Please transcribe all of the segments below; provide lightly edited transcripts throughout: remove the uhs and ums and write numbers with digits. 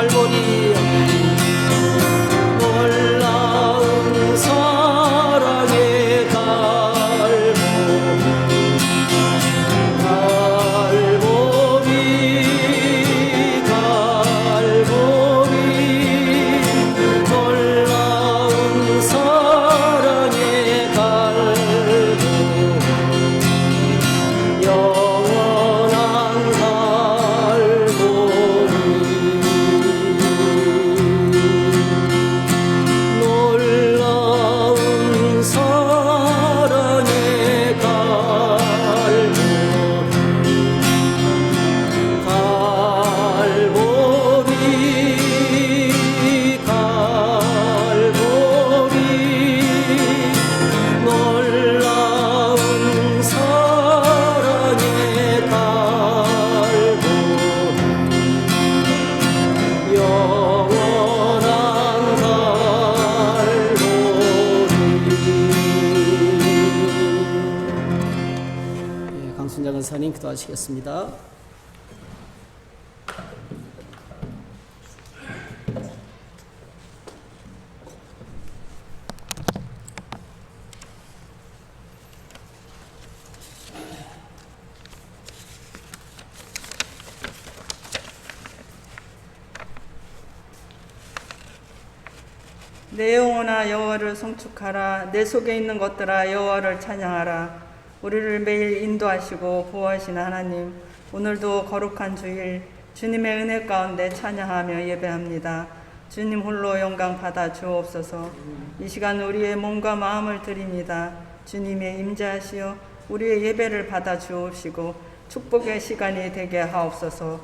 갈보리 놀라운 사랑의 강선장 기도하시겠습니다. 내 영혼아 여호와를 송축하라. 내 속에 있는 것들아 여호와를 찬양하라. 우리를 매일 인도하시고 보호하시는 하나님, 오늘도 거룩한 주일 주님의 은혜 가운데 찬양하며 예배합니다. 주님 홀로 영광 받아 주옵소서. 이 시간 우리의 몸과 마음을 드립니다. 주님의 임재하시어 우리의 예배를 받아 주옵시고 축복의 시간이 되게 하옵소서.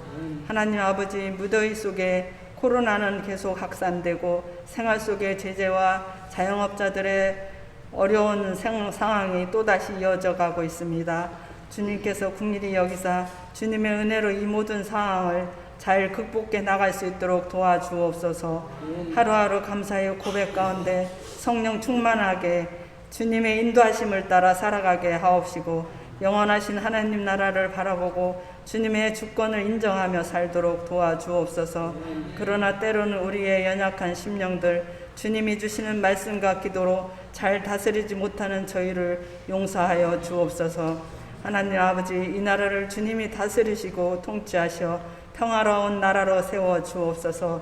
하나님 아버지, 무더위 속에 코로나는 계속 확산되고 생활 속의 제재와 자영업자들의 어려운 상황이 또다시 이어져 가고 있습니다. 주님께서 국리히 여기사 주님의 은혜로 이 모든 상황을 잘 극복해 나갈 수 있도록 도와주옵소서. 하루하루 감사의 고백 가운데 성령 충만하게 주님의 인도하심을 따라 살아가게 하옵시고 영원하신 하나님 나라를 바라보고 주님의 주권을 인정하며 살도록 도와주옵소서. 그러나 때로는 우리의 연약한 심령들, 주님이 주시는 말씀과 기도로 잘 다스리지 못하는 저희를 용서하여 주옵소서. 하나님 아버지, 이 나라를 주님이 다스리시고 통치하셔 평화로운 나라로 세워 주옵소서.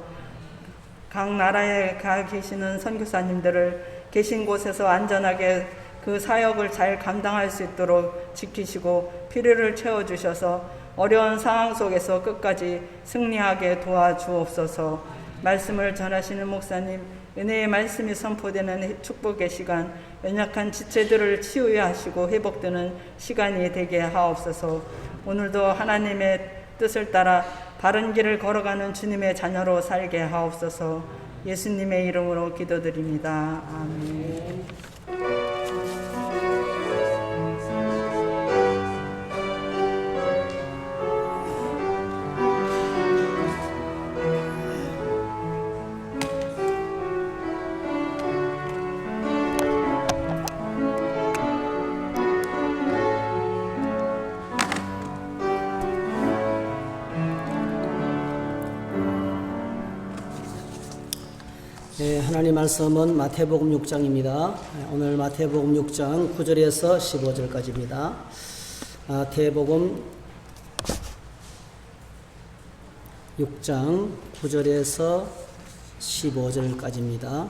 각 나라에 가 계시는 선교사님들을 계신 곳에서 안전하게 그 사역을 잘 감당할 수 있도록 지키시고 필요를 채워주셔서 어려운 상황 속에서 끝까지 승리하게 도와주옵소서. 말씀을 전하시는 목사님, 은혜의 말씀이 선포되는 축복의 시간, 연약한 지체들을 치유하시고 회복되는 시간이 되게 하옵소서. 오늘도 하나님의 뜻을 따라 바른 길을 걸어가는 주님의 자녀로 살게 하옵소서. 예수님의 이름으로 기도드립니다. 아멘. 네, 하나님 말씀은 마태복음 6장입니다. 오늘 마태복음 6장 9절에서 15절까지입니다. 마태복음 6장 9절에서 15절까지입니다.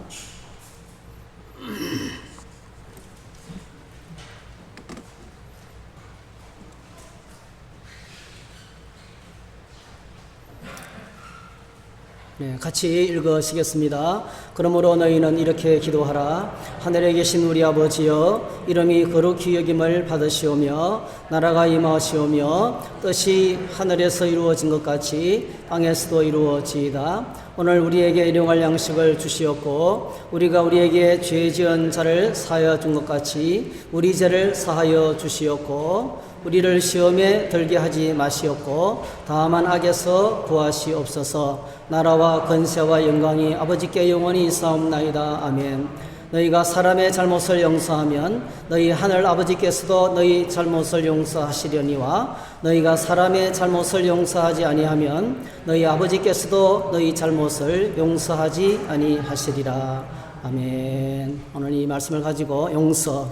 네, 같이 읽으시겠습니다. 그러므로 너희는 이렇게 기도하라. 하늘에 계신 우리 아버지여, 이름이 거룩히 여김을 받으시오며 나라가 임하시오며 뜻이 하늘에서 이루어진 것 같이 땅에서도 이루어지이다. 오늘 우리에게 일용할 양식을 주시옵고 우리가 우리에게 죄 지은 자를 사하여 준 것 같이 우리 죄를 사하여 주시옵고 우리를 시험에 들게 하지 마시옵고 다만 악에서 구하시옵소서. 나라와 권세와 영광이 아버지께 영원히 있사옵나이다. 아멘. 너희가 사람의 잘못을 용서하면 너희 하늘 아버지께서도 너희 잘못을 용서하시려니와 너희가 사람의 잘못을 용서하지 아니하면 너희 아버지께서도 너희 잘못을 용서하지 아니하시리라. 아멘. 오늘 이 말씀을 가지고 용서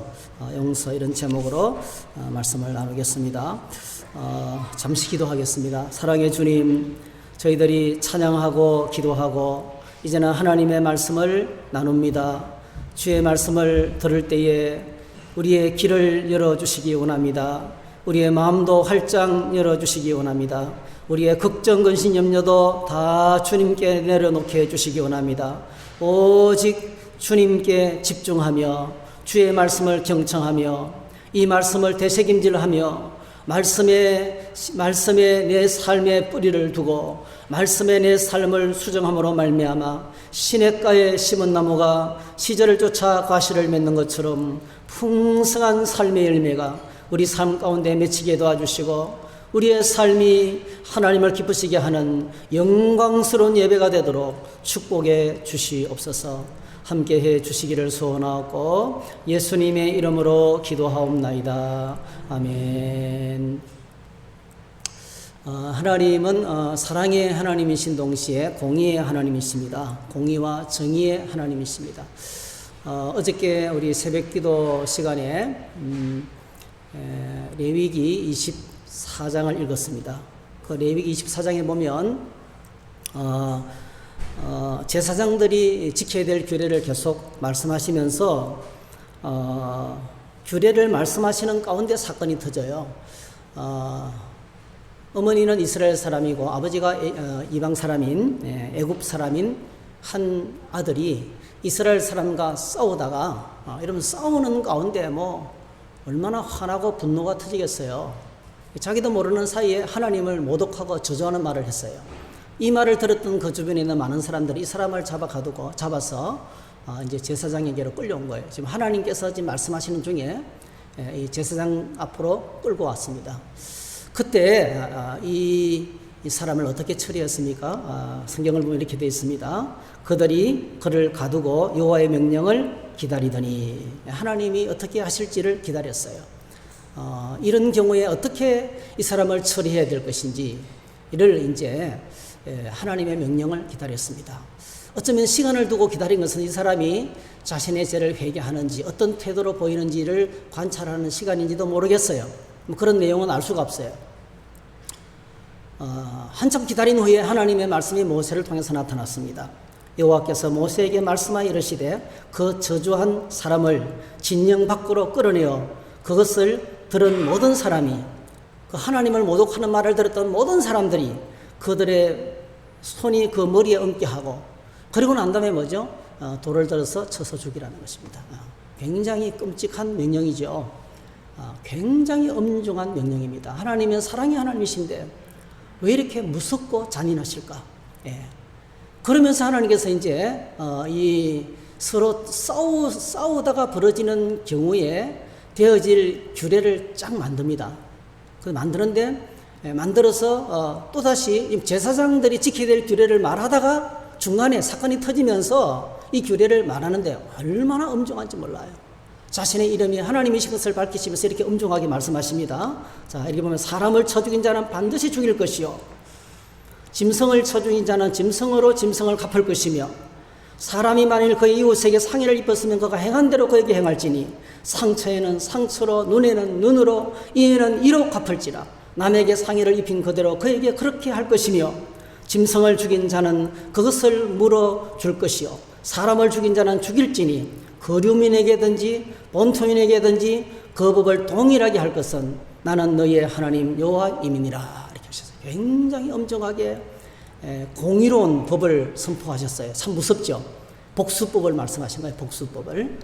이런 제목으로 말씀을 나누겠습니다. 잠시 기도하겠습니다. 사랑의 주님, 저희들이 찬양하고 기도하고 이제는 하나님의 말씀을 나눕니다. 주의 말씀을 들을 때에 우리의 귀를 열어주시기 원합니다. 우리의 마음도 활짝 열어주시기 원합니다. 우리의 걱정, 근심, 염려도 다 주님께 내려놓게 해주시기 원합니다. 오직 주님께 집중하며 주의 말씀을 경청하며 이 말씀을 되새김질하며 말씀에 내 삶의 뿌리를 두고 말씀에 내 삶을 수정함으로 말미암아 시냇가에 심은 나무가 시절을 쫓아 과실을 맺는 것처럼 풍성한 삶의 열매가 우리 삶 가운데 맺히게 도와주시고 우리의 삶이 하나님을 기쁘시게 하는 영광스러운 예배가 되도록 축복해 주시옵소서. 함께해 주시기를 소원하고 예수님의 이름으로 기도하옵나이다. 아멘. 하나님은 사랑의 하나님이신 동시에 공의의 하나님이십니다. 공의와 정의의 하나님이십니다. 어저께 우리 새벽기도 시간에 레위기 24장을 읽었습니다. 그 레위기 24장에 보면 제사장들이 지켜야 될 규례를 계속 말씀하시면서 규례를 말씀하시는 가운데 사건이 터져요. 어머니는 이스라엘 사람이고 아버지가 이방 사람인 애굽 사람인 한 아들이 이스라엘 사람과 싸우다가 이러면 싸우는 가운데 얼마나 화나고 분노가 터지겠어요. 자기도 모르는 사이에 하나님을 모독하고 저주하는 말을 했어요. 이 말을 들었던 그 주변에 있는 많은 사람들이 이 사람을 잡아서 이제 제사장에게로 끌려온 거예요. 지금 하나님께서 지금 말씀하시는 중에 이 제사장 앞으로 끌고 왔습니다. 그때 이 사람을 어떻게 처리했습니까? 성경을 보면 이렇게 되어 있습니다. 그들이 그를 가두고 여호와의 명령을 기다리더니 하나님이 어떻게 하실지를 기다렸어요. 이런 경우에 어떻게 이 사람을 처리해야 될 것인지 이를 이제 하나님의 명령을 기다렸습니다. 어쩌면 시간을 두고 기다린 것은 이 사람이 자신의 죄를 회개하는지 어떤 태도로 보이는지를 관찰하는 시간인지도 모르겠어요. 그런 내용은 알 수가 없어요. 한참 기다린 후에 하나님의 말씀이 모세를 통해서 나타났습니다. 여호와께서 모세에게 말씀하여 이르시되 그 저주한 사람을 진영 밖으로 끌어내어 그것을 들은 모든 사람이 그 하나님을 모독하는 말을 들었던 모든 사람들이 그들의 손이 그 머리에 얹게 하고 그리고 난 다음에 뭐죠? 돌을 들어서 쳐서 죽이라는 것입니다. 굉장히 끔찍한 명령이죠. 굉장히 엄중한 명령입니다. 하나님은 사랑의 하나님이신데 왜 이렇게 무섭고 잔인하실까? 그러면서 하나님께서 이제 이 서로 싸우다가 벌어지는 경우에 되어질 규례를 쫙 만듭니다. 그 만들어서 또다시 제사장들이 지켜야 될 규례를 말하다가 중간에 사건이 터지면서 이 규례를 말하는데 얼마나 엄중한지 몰라요. 자신의 이름이 하나님이신 것을 밝히시면서 이렇게 엄중하게 말씀하십니다. 자, 이렇게 보면 사람을 쳐 죽인 자는 반드시 죽일 것이요 짐승을 쳐 죽인 자는 짐승으로 짐승을 갚을 것이며 사람이 만일 그의 이웃에게 상해를 입었으면 그가 행한 대로 그에게 행할지니 상처에는 상처로 눈에는 눈으로 이에는 이로 갚을지라 남에게 상해를 입힌 그대로 그에게 그렇게 할 것이며 짐승을 죽인 자는 그것을 물어줄 것이요 사람을 죽인 자는 죽일지니 거류민에게든지 본토민에게든지 그 법을 동일하게 할 것은 나는 너희의 하나님 여호와임이니라. 이렇게 하셨어요. 굉장히 엄정하게 공의로운 법을 선포하셨어요. 참 무섭죠. 복수법을 말씀하신 거예요. 복수법을.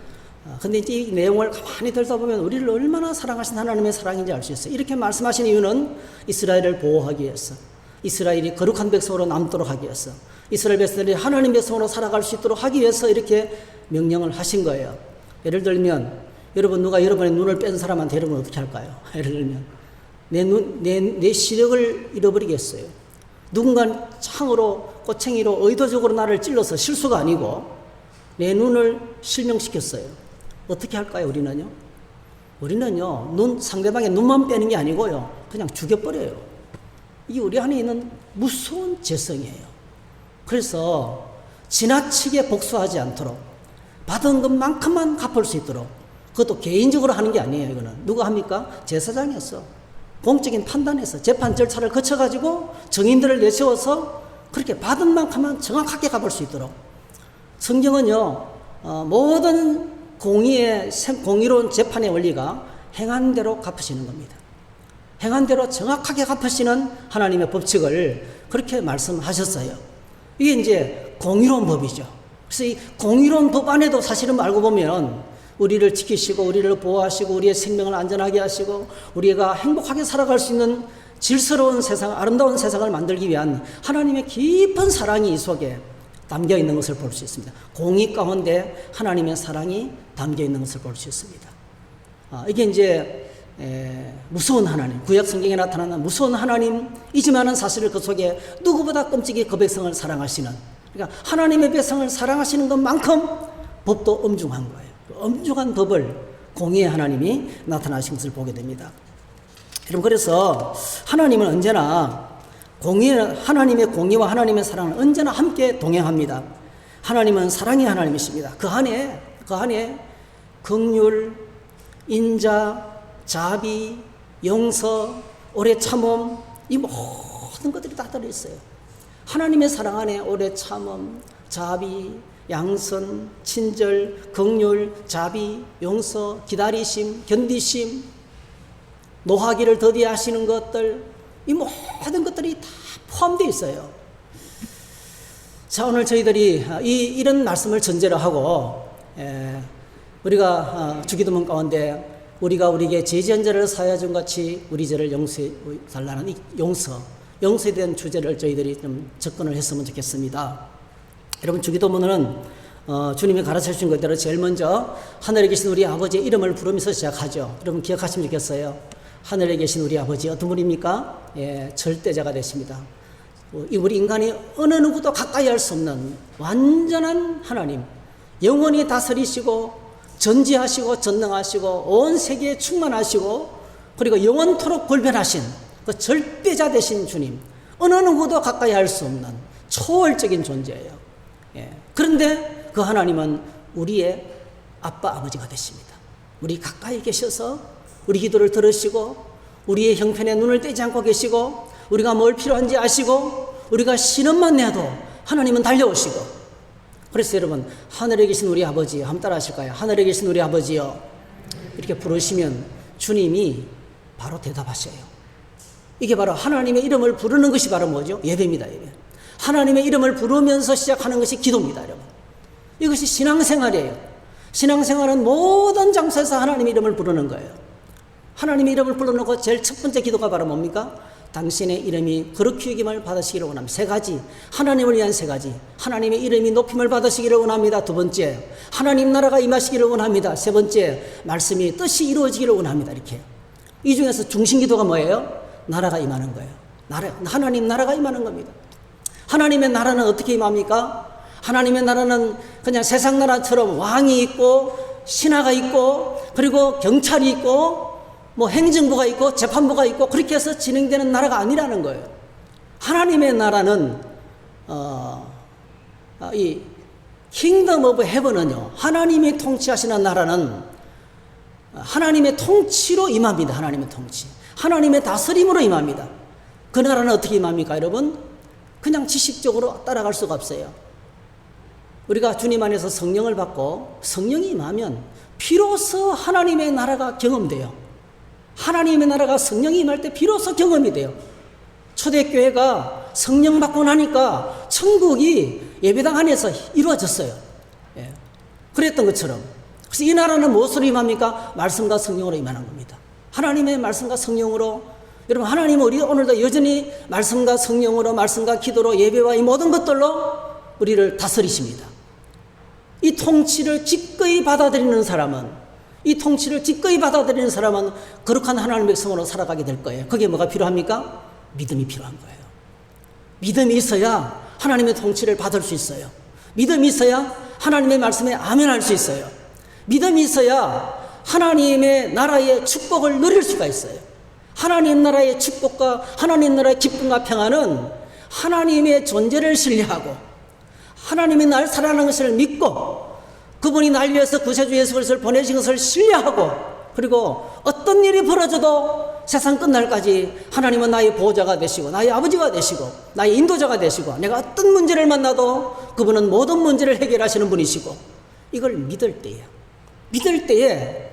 근데 이제 이 내용을 가만히 들다 보면 우리를 얼마나 사랑하신 하나님의 사랑인지 알 수 있어요. 이렇게 말씀하신 이유는 이스라엘을 보호하기 위해서, 이스라엘이 거룩한 백성으로 남도록 하기 위해서, 이스라엘 백성들이 하나님 백성으로 살아갈 수 있도록 하기 위해서 이렇게 명령을 하신 거예요. 예를 들면 여러분 누가 여러분의 눈을 뺀 사람한테 여러분 어떻게 할까요? 예를 들면 내 시력을 잃어버리겠어요. 누군가 창으로 꼬챙이로 의도적으로 나를 찔러서 실수가 아니고 내 눈을 실명시켰어요. 어떻게 할까요, 우리는요? 우리는요, 상대방의 눈만 빼는 게 아니고요, 그냥 죽여버려요. 이게 우리 안에 있는 무서운 죄성이에요. 그래서 지나치게 복수하지 않도록, 받은 것만큼만 갚을 수 있도록, 그것도 개인적으로 하는 게 아니에요, 이거는. 누가 합니까? 제사장이었어. 공적인 판단에서 재판 절차를 거쳐가지고 정인들을 내세워서 그렇게 받은 만큼만 정확하게 갚을 수 있도록. 성경은요, 모든 공의로운 재판의 원리가 행한 대로 갚으시는 겁니다. 행한 대로 정확하게 갚으시는 하나님의 법칙을 그렇게 말씀하셨어요. 이게 이제 공의로운 법이죠. 그래서 이 공의로운 법 안에도 사실은 알고 보면 우리를 지키시고 우리를 보호하시고 우리의 생명을 안전하게 하시고 우리가 행복하게 살아갈 수 있는 질서로운 세상, 아름다운 세상을 만들기 위한 하나님의 깊은 사랑이 이 속에 담겨 있는 것을 볼 수 있습니다. 공의 가운데 하나님의 사랑이 담겨 있는 것을 볼 수 있습니다. 이게 이제 무서운 하나님, 구약 성경에 나타나는 무서운 하나님이지만은 사실 그 속에 누구보다 끔찍이 그 백성을 사랑하시는, 그러니까 하나님의 백성을 사랑하시는 것만큼 법도 엄중한 거예요. 엄중한 법을 공의의 하나님이 나타나신 것을 보게 됩니다. 여러분, 그래서 하나님은 언제나 하나님의 공의와 하나님의 사랑은 언제나 함께 동행합니다. 하나님은 사랑의 하나님이십니다. 그 안에 긍휼, 인자, 자비, 용서, 오래 참음, 이 모든 것들이 다 들어있어요. 하나님의 사랑 안에 오래 참음, 자비, 양선, 친절, 긍휼, 자비, 용서, 기다리심, 견디심, 노하기를 더디하시는 것들, 이 모든 것들이 다 포함되어 있어요. 자, 오늘 저희들이 이런 말씀을 전제로 하고 우리가 주기도문 가운데 우리가 우리에게 죄지은 사하여 준 같이 우리 죄를 용서해 달라는 이 용서에 대한 주제를 저희들이 좀 접근을 했으면 좋겠습니다. 여러분, 주기도문은 주님이 가르쳐 주신 것대로 제일 먼저 하늘에 계신 우리 아버지의 이름을 부르면서 시작하죠. 여러분 기억하시면 좋겠어요. 하늘에 계신 우리 아버지 어떤 분입니까? 절대자가 되십니다. 우리 인간이 어느 누구도 가까이 할 수 없는 완전한 하나님, 영원히 다스리시고 전지하시고 전능하시고 온 세계에 충만하시고 그리고 영원토록 불변하신 그 절대자 되신 주님, 어느 누구도 가까이 할 수 없는 초월적인 존재예요. 그런데 그 하나님은 우리의 아빠 아버지가 되십니다. 우리 가까이 계셔서 우리 기도를 들으시고 우리의 형편에 눈을 떼지 않고 계시고 우리가 뭘 필요한지 아시고 우리가 신음만 내도 하나님은 달려오시고. 그래서 여러분, 하늘에 계신 우리 아버지 한번 따라 하실까요? 하늘에 계신 우리 아버지요, 이렇게 부르시면 주님이 바로 대답하셔요. 이게 바로 하나님의 이름을 부르는 것이 바로 뭐죠? 예배입니다. 예배. 하나님의 이름을 부르면서 시작하는 것이 기도입니다. 여러분, 이것이 신앙생활이에요. 신앙생활은 모든 장소에서 하나님의 이름을 부르는 거예요. 하나님의 이름을 불러놓고 제일 첫 번째 기도가 바로 뭡니까? 당신의 이름이 거룩히 여김을 받으시기를 원합니다. 세 가지, 하나님을 위한 세 가지. 하나님의 이름이 높임을 받으시기를 원합니다. 두 번째, 하나님 나라가 임하시기를 원합니다. 세 번째, 말씀이 뜻이 이루어지기를 원합니다. 이렇게. 이 중에서 중심 기도가 뭐예요? 나라가 임하는 거예요. 하나님 나라가 임하는 겁니다. 하나님의 나라는 어떻게 임합니까? 하나님의 나라는 그냥 세상 나라처럼 왕이 있고 신하가 있고 그리고 경찰이 있고 뭐 행정부가 있고 재판부가 있고 그렇게 해서 진행되는 나라가 아니라는 거예요. 하나님의 나라는 이 킹덤 오브 헤븐은요, 하나님이 통치하시는 나라는 하나님의 통치로 임합니다. 하나님의 통치, 하나님의 다스림으로 임합니다. 그 나라는 어떻게 임합니까, 여러분? 그냥 지식적으로 따라갈 수가 없어요. 우리가 주님 안에서 성령을 받고 성령이 임하면 비로소 하나님의 나라가 경험돼요. 하나님의 나라가 성령이 임할 때 비로소 경험이 돼요. 초대교회가 성령 받고 나니까 천국이 예배당 안에서 이루어졌어요. 그랬던 것처럼. 그래서 이 나라는 무엇으로 임합니까? 말씀과 성령으로 임하는 겁니다. 하나님의 말씀과 성령으로. 여러분, 하나님은 우리 오늘도 여전히 말씀과 성령으로, 말씀과 기도로, 예배와 이 모든 것들로 우리를 다스리십니다. 이 통치를 기꺼이 받아들이는 사람은 거룩한 하나님의 백성으로 살아가게 될 거예요. 그게 뭐가 필요합니까? 믿음이 필요한 거예요. 믿음이 있어야 하나님의 통치를 받을 수 있어요. 믿음이 있어야 하나님의 말씀에 아멘할 수 있어요. 믿음이 있어야 하나님의 나라의 축복을 누릴 수가 있어요. 하나님 나라의 축복과 하나님 나라의 기쁨과 평안은 하나님의 존재를 신뢰하고 하나님이 날 사랑하는 것을 믿고 그분이 날 위해서 구세주 예수 그리스도를 보내신 것을 신뢰하고 그리고 어떤 일이 벌어져도 세상 끝날까지 하나님은 나의 보호자가 되시고 나의 아버지가 되시고 나의 인도자가 되시고 내가 어떤 문제를 만나도 그분은 모든 문제를 해결하시는 분이시고 이걸 믿을 때에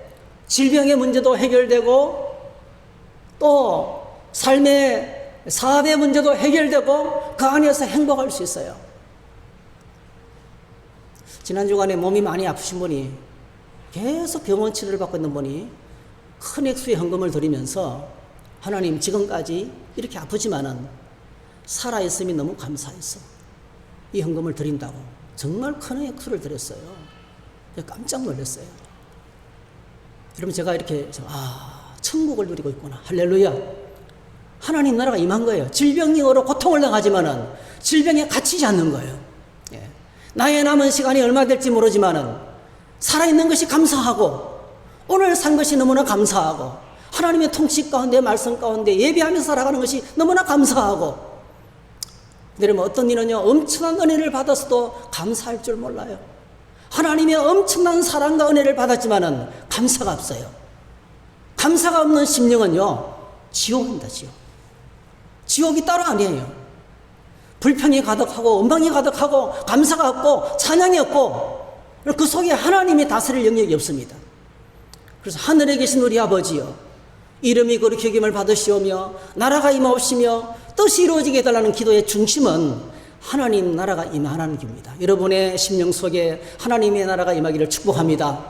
질병의 문제도 해결되고 또 삶의 사업의 문제도 해결되고 그 안에서 행복할 수 있어요. 지난 주간에 몸이 많이 아프신 분이 계속 병원 치료를 받고 있는 분이 큰 액수의 헌금을 드리면서 하나님 지금까지 이렇게 아프지만은 살아있음이 너무 감사해서 이 헌금을 드린다고 정말 큰 액수를 드렸어요. 깜짝 놀랐어요. 여러분 제가 이렇게 천국을 누리고 있구나. 할렐루야. 하나님 나라가 임한 거예요. 질병으로 고통을 당하지만은 질병에 갇히지 않는 거예요. 예. 나의 남은 시간이 얼마 될지 모르지만은 살아있는 것이 감사하고 오늘 산 것이 너무나 감사하고 하나님의 통치 가운데 말씀 가운데 예배하면서 살아가는 것이 너무나 감사하고 여러분 어떤 이는요 엄청난 은혜를 받았어도 감사할 줄 몰라요. 하나님의 엄청난 사랑과 은혜를 받았지만은 감사가 없어요. 감사가 없는 심령은요 지옥입니다. 지옥이 따로 아니에요. 불평이 가득하고 원망이 가득하고 감사가 없고 찬양이 없고 그 속에 하나님이 다스릴 영역이 없습니다. 그래서 하늘에 계신 우리 아버지여 이름이 거룩히 여김을 받으시오며 나라가 임하옵시며 뜻이 이루어지게 해달라는 기도의 중심은 하나님 나라가 임하는 길입니다. 여러분의 심령 속에 하나님의 나라가 임하기를 축복합니다.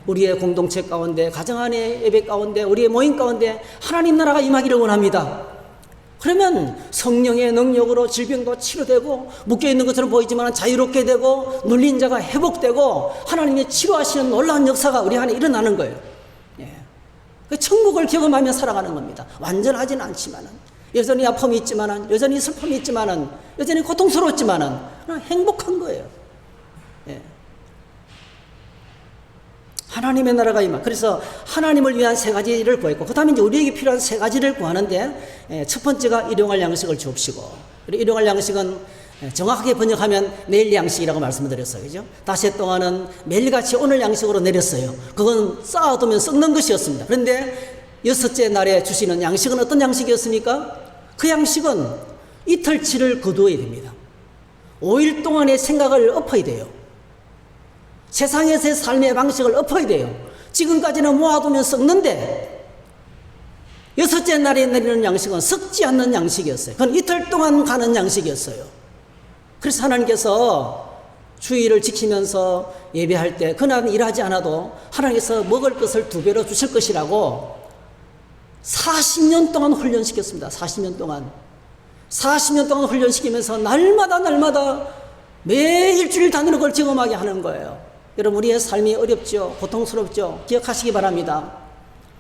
우리의 공동체 가운데 가정 안의 예배 가운데 우리의 모임 가운데 하나님 나라가 임하기를 원합니다. 그러면 성령의 능력으로 질병도 치료되고 묶여있는 것처럼 보이지만 자유롭게 되고 눌린 자가 회복되고 하나님의 치료하시는 놀라운 역사가 우리 안에 일어나는 거예요. 예. 그 천국을 경험하며 살아가는 겁니다. 완전하지는 않지만은 여전히 아픔이 있지만은 여전히 슬픔이 있지만은 여전히 고통스러웠지만은 행복한 거예요. 예. 하나님의 나라가 임하. 그래서 하나님을 위한 세 가지를 구했고, 그 다음에 이제 우리에게 필요한 세 가지를 구하는데, 첫 번째가 일용할 양식을 주옵시고, 그리고 일용할 양식은 정확하게 번역하면 내일 양식이라고 말씀을 드렸어요. 그죠? 다시 동안은 매일같이 오늘 양식으로 내렸어요. 그건 쌓아두면 썩는 것이었습니다. 그런데 여섯째 날에 주시는 양식은 어떤 양식이었습니까? 그 양식은 이틀치를 거두어야 됩니다. 5일 동안의 생각을 엎어야 돼요. 세상에서의 삶의 방식을 엎어야 돼요. 지금까지는 모아두면 썩는데 여섯째 날에 내리는 양식은 썩지 않는 양식이었어요. 그건 이틀 동안 가는 양식이었어요. 그래서 하나님께서 주의를 지키면서 예배할 때 그날은 일하지 않아도 하나님께서 먹을 것을 2배로 주실 것이라고 40년 동안 훈련시켰습니다. 40년 동안 훈련시키면서 날마다 매 일주일 단위로 그걸 경험하게 하는 거예요. 여러분 우리의 삶이 어렵죠. 고통스럽죠. 기억하시기 바랍니다.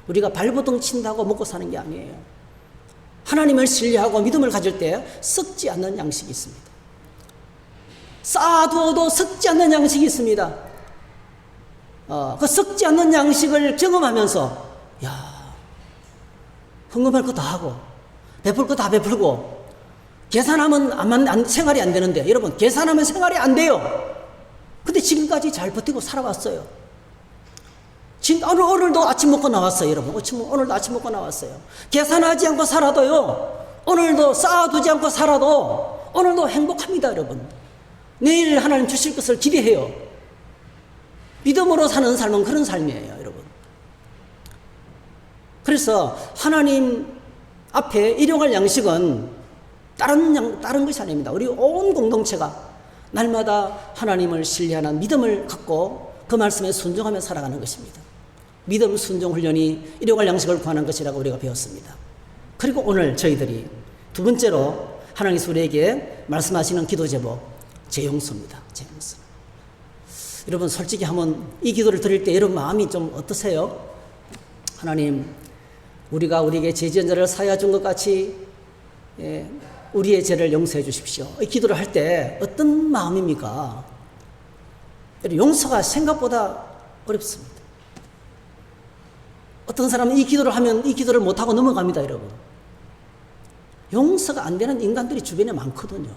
우리가 발버둥 친다고 먹고 사는 게 아니에요. 하나님을 신뢰하고 믿음을 가질 때 썩지 않는 양식이 있습니다. 쌓아두어도 썩지 않는 양식이 있습니다. 그 썩지 않는 양식을 경험하면서 헌금할 거 다 하고 베풀 거 다 베풀고 계산하면 생활이 안 되는데 여러분 계산하면 생활이 안 돼요. 근데 지금까지 잘 버티고 살아왔어요. 지금 오늘도 아침 먹고 나왔어요. 여러분 오늘도 아침 먹고 나왔어요. 계산하지 않고 살아도요 오늘도 쌓아두지 않고 살아도 오늘도 행복합니다. 여러분 내일 하나님 주실 것을 기대해요. 믿음으로 사는 삶은 그런 삶이에요. 여러분 그래서 하나님 앞에 일용할 양식은 다른 것이 아닙니다. 우리 온 공동체가 날마다 하나님을 신뢰하는 믿음을 갖고 그 말씀에 순종하며 살아가는 것입니다. 믿음 순종 훈련이 일용할 양식을 구하는 것이라고 우리가 배웠습니다. 그리고 오늘 저희들이 두 번째로 하나님께서 우리에게 말씀하시는 기도 제목 재용서입니다. 재용서. 여러분 솔직히 한번 이 기도를 드릴 때 여러분 마음이 좀 어떠세요? 하나님 우리가 우리에게 죄 지은 자를 사하여 준 것 같이 우리의 죄를 용서해 주십시오. 이 기도를 할 때 어떤 마음입니까? 용서가 생각보다 어렵습니다. 어떤 사람은 이 기도를 하면 이 기도를 못하고 넘어갑니다, 여러분. 용서가 안 되는 인간들이 주변에 많거든요.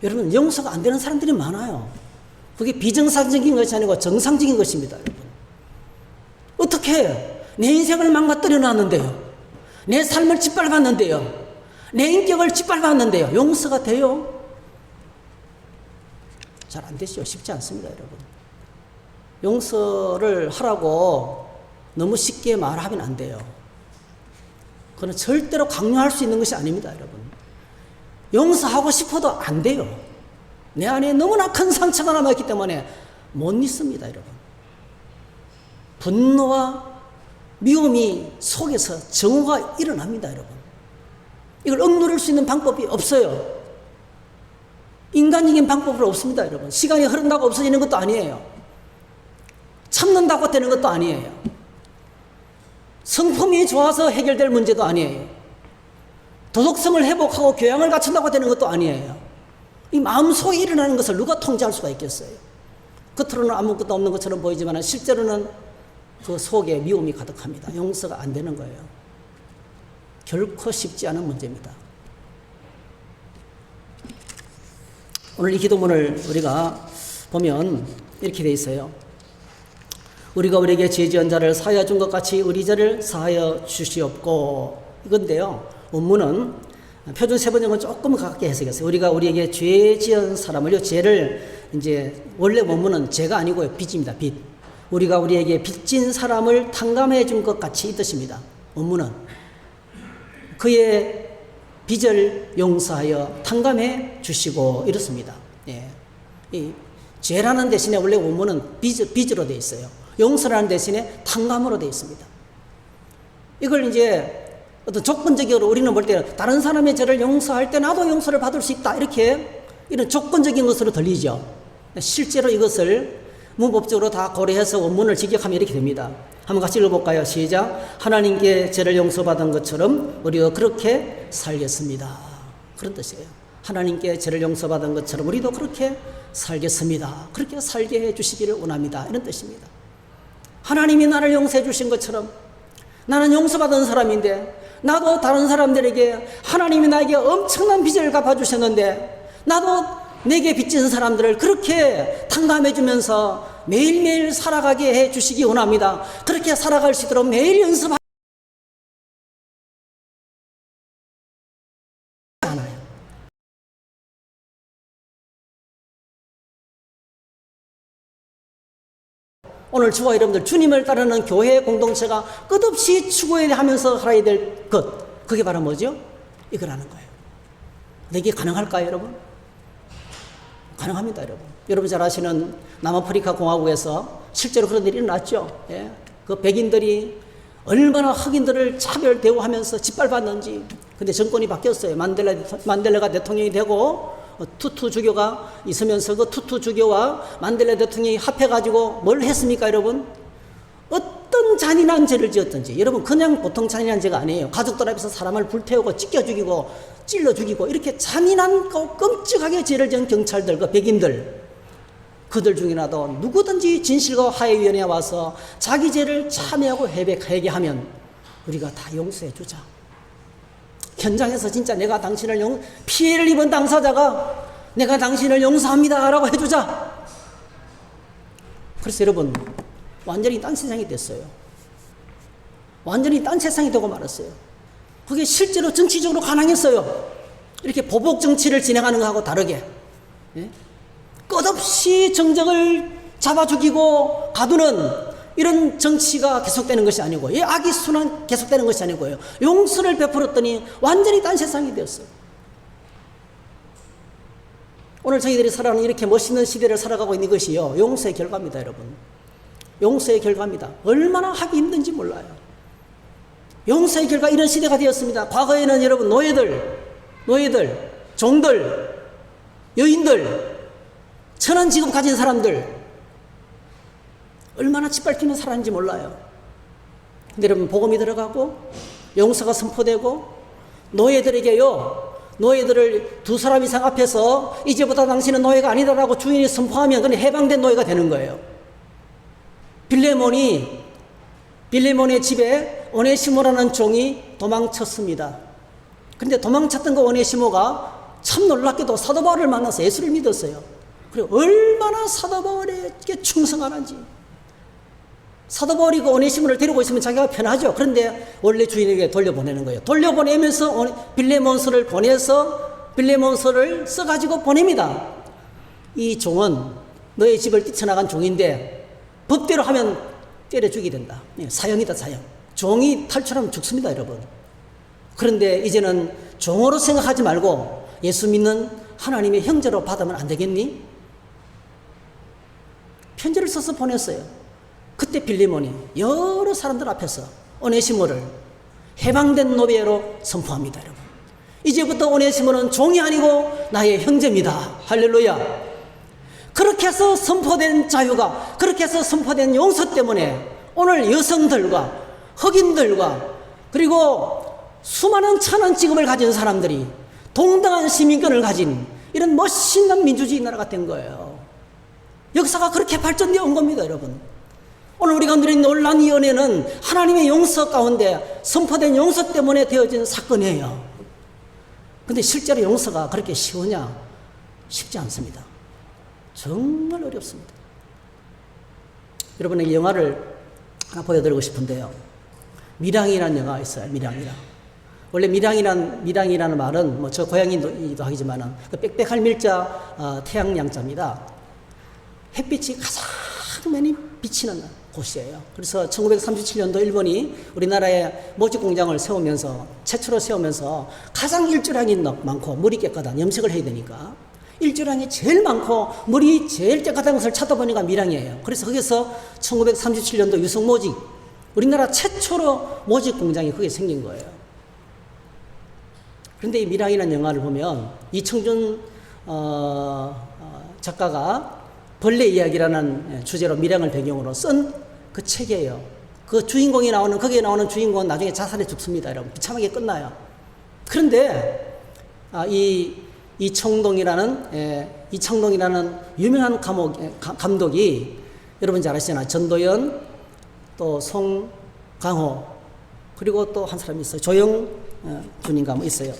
여러분, 용서가 안 되는 사람들이 많아요. 그게 비정상적인 것이 아니고 정상적인 것입니다, 여러분. 어떻게 내 인생을 망가뜨려 놨는데요. 내 삶을 짓밟았는데요. 내 인격을 짓밟았는데요. 용서가 돼요? 잘 안 되죠. 쉽지 않습니다, 여러분. 용서를 하라고 너무 쉽게 말하면 안 돼요. 그건 절대로 강요할 수 있는 것이 아닙니다, 여러분. 용서하고 싶어도 안 돼요. 내 안에 너무나 큰 상처가 남아있기 때문에 못 믿습니다, 여러분. 분노와 미움이 속에서 정오가 일어납니다, 여러분. 이걸 억누를 수 있는 방법이 없어요. 인간적인 방법은 없습니다, 여러분. 시간이 흐른다고 없어지는 것도 아니에요. 참는다고 되는 것도 아니에요. 성품이 좋아서 해결될 문제도 아니에요. 도덕성을 회복하고 교양을 갖춘다고 되는 것도 아니에요. 이 마음속에 일어나는 것을 누가 통제할 수가 있겠어요? 겉으로는 아무것도 없는 것처럼 보이지만 실제로는 그 속에 미움이 가득합니다. 용서가 안 되는 거예요. 결코 쉽지 않은 문제입니다. 오늘 이 기도문을 우리가 보면 이렇게 돼 있어요. 우리가 우리에게 죄 지은 자를 사하여 준 것 같이 우리 죄를 사하여 주시옵고. 이건데요, 원문은 표준 세번역은 조금 가깝게 해석했어요. 우리가 우리에게 죄 지은 사람을요, 죄를 이제 원래 원문은 죄가 아니고요, 빚입니다. 빚. 우리가 우리에게 빚진 사람을 탕감해 준 것 같이 이 뜻입니다. 원문은 그의 빚을 용서하여 탕감해 주시고 이렇습니다. 예. 이 죄라는 대신에 원래 원문은 빚으로 되어 있어요. 용서라는 대신에 탕감으로 되어 있습니다. 이걸 이제 어떤 조건적으로 우리는 볼 때는 다른 사람의 죄를 용서할 때 나도 용서를 받을 수 있다, 이렇게 이런 조건적인 것으로 들리죠. 실제로 이것을 문법적으로 다 고려해서 원문을 직역하면 이렇게 됩니다. 한번 같이 읽어볼까요? 시작. 하나님께 죄를 용서받은 것처럼 우리도 그렇게 살겠습니다. 그런 뜻이에요. 하나님께 죄를 용서받은 것처럼 우리도 그렇게 살겠습니다. 그렇게 살게 해주시기를 원합니다. 이런 뜻입니다. 하나님이 나를 용서해 주신 것처럼 나는 용서받은 사람인데, 나도 다른 사람들에게 하나님이 나에게 엄청난 빚을 갚아주셨는데 나도 내게 빚진 사람들을 그렇게 탕감해 주면서 매일매일 살아가게 해 주시기 원합니다. 그렇게 살아갈 수 있도록 매일 연습하지 않아요. 오늘 저와 여러분들 주님을 따르는 교회 공동체가 끝없이 추구해야 하면서 살아야 될 것, 그게 바로 뭐죠? 이거라는 거예요. 근데 이게 가능할까요, 여러분? 가능합니다, 여러분. 여러분 잘 아시는 남아프리카 공화국에서 실제로 그런 일이 일어났죠. 예? 그 백인들이 얼마나 흑인들을 차별 대우하면서 짓밟았는지. 근데 정권이 바뀌었어요. 만델라가 대통령이 되고 투투 주교가 있으면서 그 투투 주교와 만델라 대통령이 합해가지고 뭘 했습니까, 여러분? 어떤 잔인한 죄를 지었든지, 여러분 그냥 보통 잔인한 죄가 아니에요. 가족들 앞에서 사람을 불태우고 찢겨 죽이고 찔러 죽이고 이렇게 잔인한 끔찍하게 죄를 지은 경찰들, 그 백인들, 그들 중이라도 누구든지 진실과 화해위원회에 와서 자기 죄를 참여하고 회개하면 우리가 다 용서해 주자. 현장에서 진짜 내가 당신을 피해를 입은 당사자가 내가 당신을 용서합니다 라고 해주자. 그래서 여러분 완전히 딴 세상이 됐어요. 완전히 딴 세상이 되고 말았어요. 그게 실제로 정치적으로 가능했어요. 이렇게 보복 정치를 진행하는 것하고 다르게, 예? 끝없이 정적을 잡아 죽이고 가두는 이런 정치가 계속되는 것이 아니고, 이 악의 순환 계속되는 것이 아니고요. 용서를 베풀었더니 완전히 딴 세상이 되었어요. 오늘 저희들이 살아가는 이렇게 멋있는 시대를 살아가고 있는 것이요, 용서의 결과입니다, 여러분. 용서의 결과입니다. 얼마나 하기 힘든지 몰라요. 용서의 결과 이런 시대가 되었습니다. 과거에는 여러분 노예들, 종들, 여인들, 천한 직업 가진 사람들 얼마나 짓밟히는 살았는지 몰라요. 근데 여러분 복음이 들어가고 용서가 선포되고 노예들에게요, 노예들을 두 사람 이상 앞에서 이제부터 당신은 노예가 아니다라고 주인이 선포하면 그는 해방된 노예가 되는 거예요. 빌레몬의 집에 오네시모라는 종이 도망쳤습니다. 그런데 도망쳤던 그 오네시모가 참 놀랍게도 사도 바울을 만나서 예수를 믿었어요. 그리고 얼마나 사도 바울에게 충성하는지. 사도 바울이 그 오네시모를 데리고 있으면 자기가 편하죠. 그런데 원래 주인에게 돌려보내는 거예요. 돌려보내면서 빌레몬서를 보내서 빌레몬서를 써가지고 보냅니다. 이 종은 너의 집을 뛰쳐나간 종인데 법대로 하면 때려 죽이게 된다. 사형이다, 사형. 종이 탈출하면 죽습니다, 여러분. 그런데 이제는 종으로 생각하지 말고 예수 믿는 하나님의 형제로 받으면 안 되겠니? 편지를 써서 보냈어요. 그때 빌레몬이 여러 사람들 앞에서 오네시모를 해방된 노예로 선포합니다, 여러분. 이제부터 오네시모는 종이 아니고 나의 형제입니다. 할렐루야. 그렇게 해서 선포된 자유가, 그렇게 해서 선포된 용서 때문에 오늘 여성들과 흑인들과 그리고 수많은 천한 직업을 가진 사람들이 동등한 시민권을 가진 이런 멋있는 민주주의 나라가 된 거예요. 역사가 그렇게 발전되어 온 겁니다, 여러분. 오늘 우리가 누린 놀란 이 은혜는 하나님의 용서 가운데 선포된 용서 때문에 되어진 사건이에요. 근데 실제로 용서가 그렇게 쉬우냐? 쉽지 않습니다. 정말 어렵습니다. 여러분에게 영화를 하나 보여드리고 싶은데요. 밀양이라는 영화가 있어요. 밀양이라. 원래 밀양이라는 말은 뭐 저 고향이기도 하지만은 그 빽빽할 밀자 태양 양자입니다. 햇빛이 가장 많이 비치는 곳이에요. 그래서 1937년도 일본이 우리나라에 모직 공장을 세우면서 최초로 세우면서 가장 일조량이 많고 물이 깨끗한 염색을 해야 되니까 일조량이 제일 많고 물이 제일 깨끗한 것을 찾아보니까 밀양이에요. 그래서 거기서 1937년도 유성 모직, 우리나라 최초로 모직 공장이 거기에 생긴 거예요. 그런데 이 밀양이라는 영화를 보면 이청준 작가가 벌레 이야기라는 주제로 밀양을 배경으로 쓴 그 책이에요. 그 주인공이 나오는, 거기에 나오는 주인공은 나중에 자살해 죽습니다, 여러분. 비참하게 끝나요. 그런데 이청동이라는 유명한 감독이 여러분 잘 아시잖아요. 전도연, 또 송강호, 그리고 또 한 사람이 있어요. 조영준인가 뭐 있어요.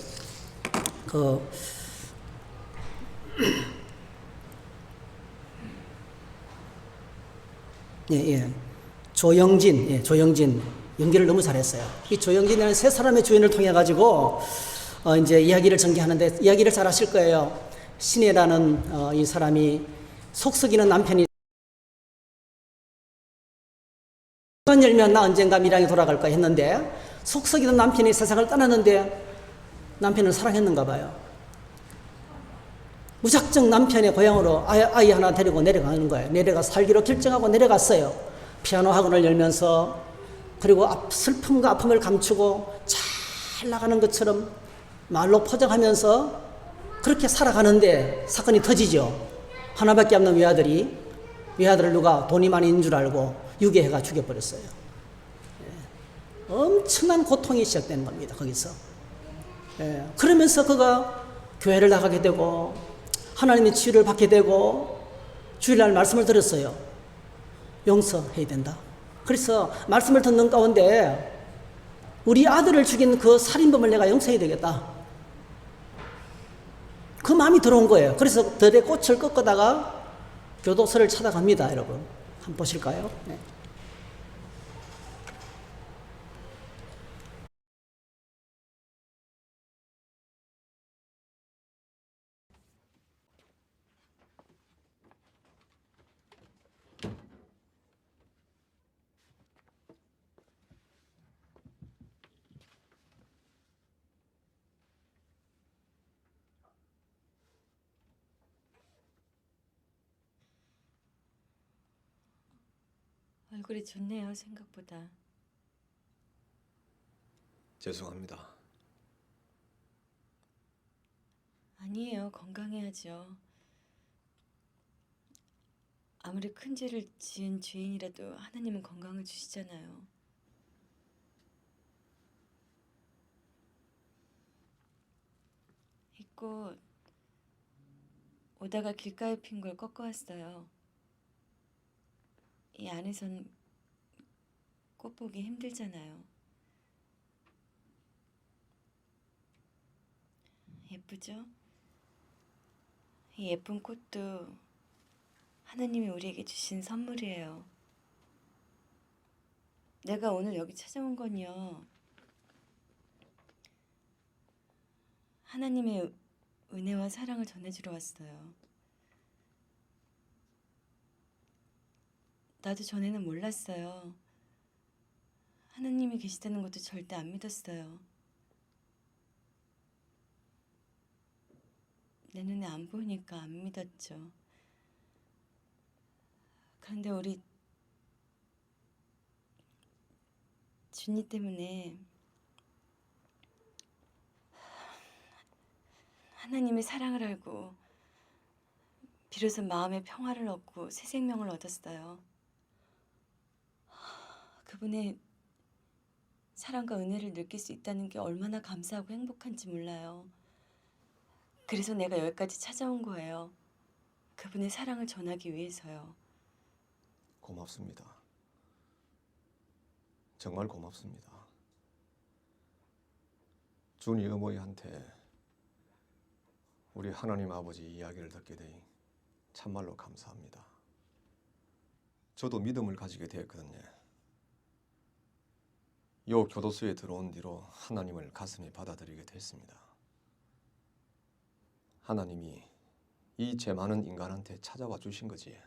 조영진 연기를 너무 잘했어요. 이 조영진이라는 세 사람의 주연을 통해 가지고 이제 이야기를 전개하는데 이야기를 잘 아실 거예요. 신혜라는 이 사람이 속 썩이는 남편이 문 열면 나 언젠가 밀양에 돌아갈까 했는데 속 썩이는 남편이 세상을 떠났는데 남편을 사랑했는가 봐요. 무작정 남편의 고향으로 아이 하나 데리고 내려가는 거예요. 내려가 살기로 결정하고 내려갔어요. 피아노 학원을 열면서 그리고 슬픔과 아픔을 감추고 잘 나가는 것처럼 말로 포장하면서 그렇게 살아가는데 사건이 터지죠. 하나밖에 없는 외아들을 누가 돈이 많이 있는 줄 알고 유괴해가 죽여버렸어요. 엄청난 고통이 시작되는 겁니다. 거기서. 그러면서 그가 교회를 나가게 되고 하나님의 치유를 받게 되고 주일날 말씀을 들었어요. 용서해야 된다. 그래서 말씀을 듣는 가운데 우리 아들을 죽인 그 살인범을 내가 용서해야 되겠다. 그 마음이 들어온 거예요. 그래서 들의 꽃을 꺾다가 교도소를 찾아갑니다, 여러분. 한번 보실까요? 네. 얼굴이 좋네요, 생각보다. 죄송합니다. 아니에요, 건강해야죠. 아무리 큰 죄를 지은 죄인이라도 하나님은 건강을 주시잖아요. 꽃 오다가 길가에 핀 걸 꺾어왔어요. 이 안에선 꽃 보기 힘들잖아요. 예쁘죠? 이 예쁜 꽃도 하나님이 우리에게 주신 선물이에요. 내가 오늘 여기 찾아온 건요, 하나님의 은혜와 사랑을 전해주러 왔어요. 나도 전에는 몰랐어요. 하나님이 계시다는 것도 절대 안 믿었어요. 내 눈에 안 보이니까 안 믿었죠. 그런데 우리 준이 때문에 하나님의 사랑을 알고 비로소 마음의 평화를 얻고 새 생명을 얻었어요. 그분의 사랑과 은혜를 느낄 수 있다는 게 얼마나 감사하고 행복한지 몰라요. 그래서 내가 여기까지 찾아온 거예요. 그분의 사랑을 전하기 위해서요. 고맙습니다. 정말 고맙습니다. 준이 어머니한테 우리 하나님 아버지 이야기를 듣게 되니 참말로 감사합니다. 저도 믿음을 가지게 되었거든요. 요 교도소에 들어온 뒤로 하나님을 가슴에 받아들이게 됐습니다. 하나님이 이 죄 많은 인간한테 찾아와 주신 거지.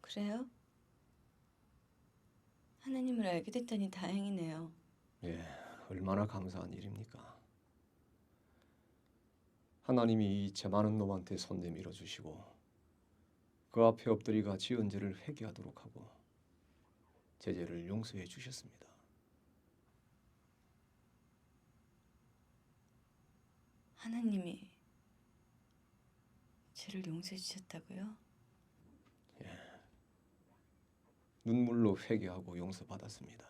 그래요? 하나님을 알게 됐다니 다행이네요. 예, 얼마나 감사한 일입니까? 하나님이 이 죄 많은 놈한테 손 내밀어 주시고 그 앞에 엎드리가 지은 죄를 회개하도록 하고 제 죄를 용서해 주셨습니다. 하나님이 죄를 용서해 주셨다고요? 눈물로 회개하고 용서받았습니다.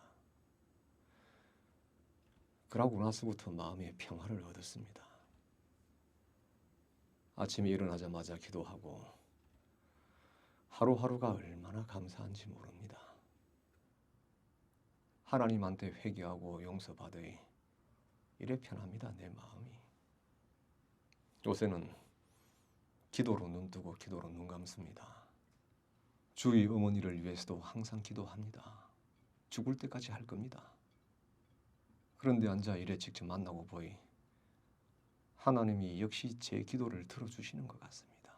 그러고 나서부터 마음의 평화를 얻었습니다. 아침에 일어나자마자 기도하고 하루하루가 얼마나 감사한지 모릅니다. 하나님한테 회개하고 용서받으니 이래 편합니다, 내 마음이. 요새는 기도로 눈 뜨고 기도로 눈 감습니다. 주의 어머니를 위해서도 항상 기도합니다. 죽을 때까지 할 겁니다. 그런데 앉아 이래 직접 만나고 보니 하나님이 역시 제 기도를 들어주시는 것 같습니다.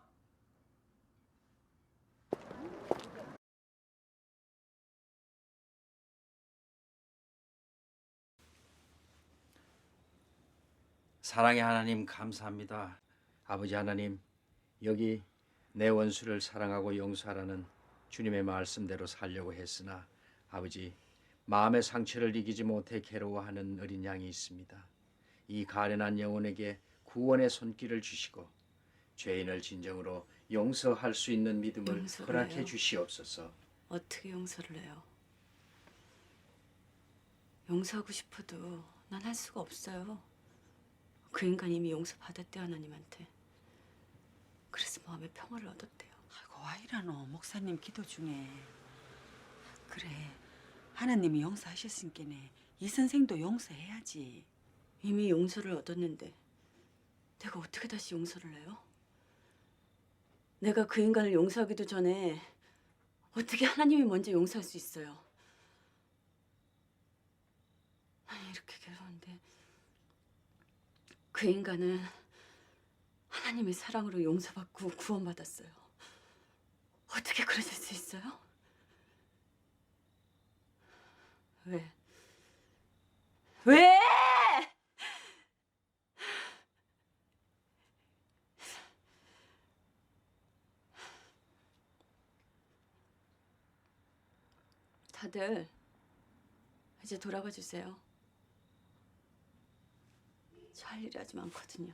사랑의 하나님 감사합니다. 아버지 하나님, 여기 내 원수를 사랑하고 용서하라는 주님의 말씀대로 살려고 했으나 아버지, 마음의 상처를 이기지 못해 괴로워하는 어린 양이 있습니다. 이 가련한 영혼에게 구원의 손길을 주시고 죄인을 진정으로 용서할 수 있는 믿음을 용서를 허락해 해요? 주시옵소서. 어떻게 용서를 해요? 용서하고 싶어도 난 할 수가 없어요. 그 인간 이미 용서받았대요, 하나님한테. 그래서 마음의 평화를 얻었대요. 아이고 와이라노 목사님 기도 중에. 그래 하나님이 용서하셨으니까네 이 선생도 용서해야지. 이미 용서를 얻었는데 내가 어떻게 다시 용서를 해요? 내가 그 인간을 용서하기도 전에 어떻게 하나님이 먼저 용서할 수 있어요? 아니, 이렇게 괴로운데 그 인간은 하나님의 사랑으로 용서받고 구원받았어요. 어떻게 그러실 수 있어요? 왜? 왜? 다들 이제 돌아가 주세요. 저 할 일이 아주 많거든요.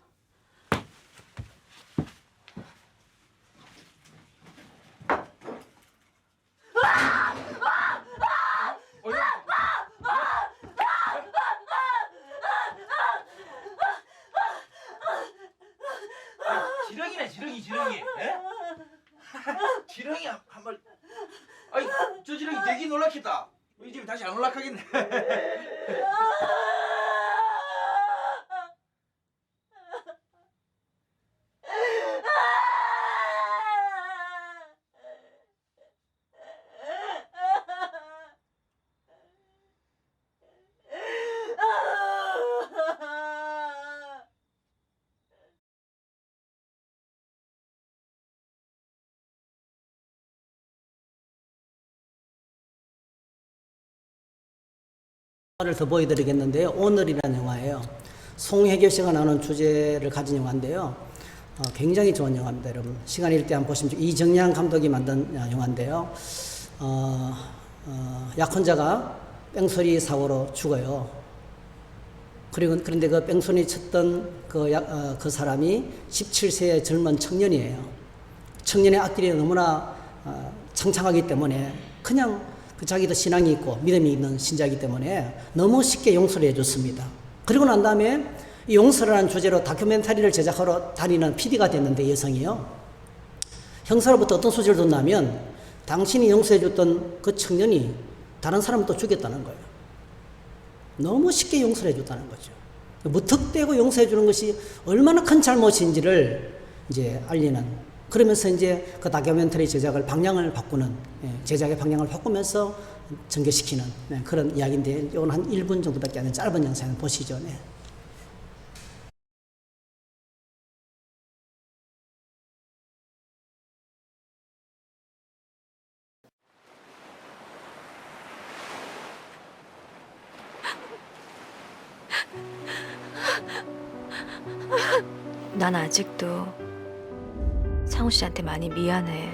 지렁이네 지렁이 지렁이. 에? 지렁이 한번. 아이 저 지렁이 되게 놀랐겠다. 이 집에 다시 안 올라가겠네. 영화를 더 보여드리겠는데요. 오늘이라는 영화예요. 송혜교 씨가 나오는 주제를 가진 영화인데요. 굉장히 좋은 영화입니다, 여러분. 시간이 일 때 한번 보시면 이정양 감독이 만든 영화인데요. 약혼자가 뺑소니 사고로 죽어요. 그런데 그 뺑소니 쳤던 그 사람이 17세의 젊은 청년이에요. 청년의 앞길이 너무나 창창하기 때문에 그냥 자기도 신앙이 있고 믿음이 있는 신자이기 때문에 너무 쉽게 용서를 해줬습니다. 그리고 난 다음에 이 용서라는 주제로 다큐멘터리를 제작하러 다니는 PD가 됐는데, 여성이요. 형사로부터 어떤 소식을 듣냐면 당신이 용서해줬던 그 청년이 다른 사람을 또 죽였다는 거예요. 너무 쉽게 용서를 해줬다는 거죠. 무턱대고 용서해주는 것이 얼마나 큰 잘못인지를 이제 알리는, 그러면서 이제 그 다큐멘터리 제작을 방향을 바꾸는, 제작의 방향을 바꾸면서 전개시키는 그런 이야기인데, 이건 한 1분 정도밖에 안 되는 짧은 영상을 보시죠. 네. 난 아직도 상우 씨한테 많이 미안해.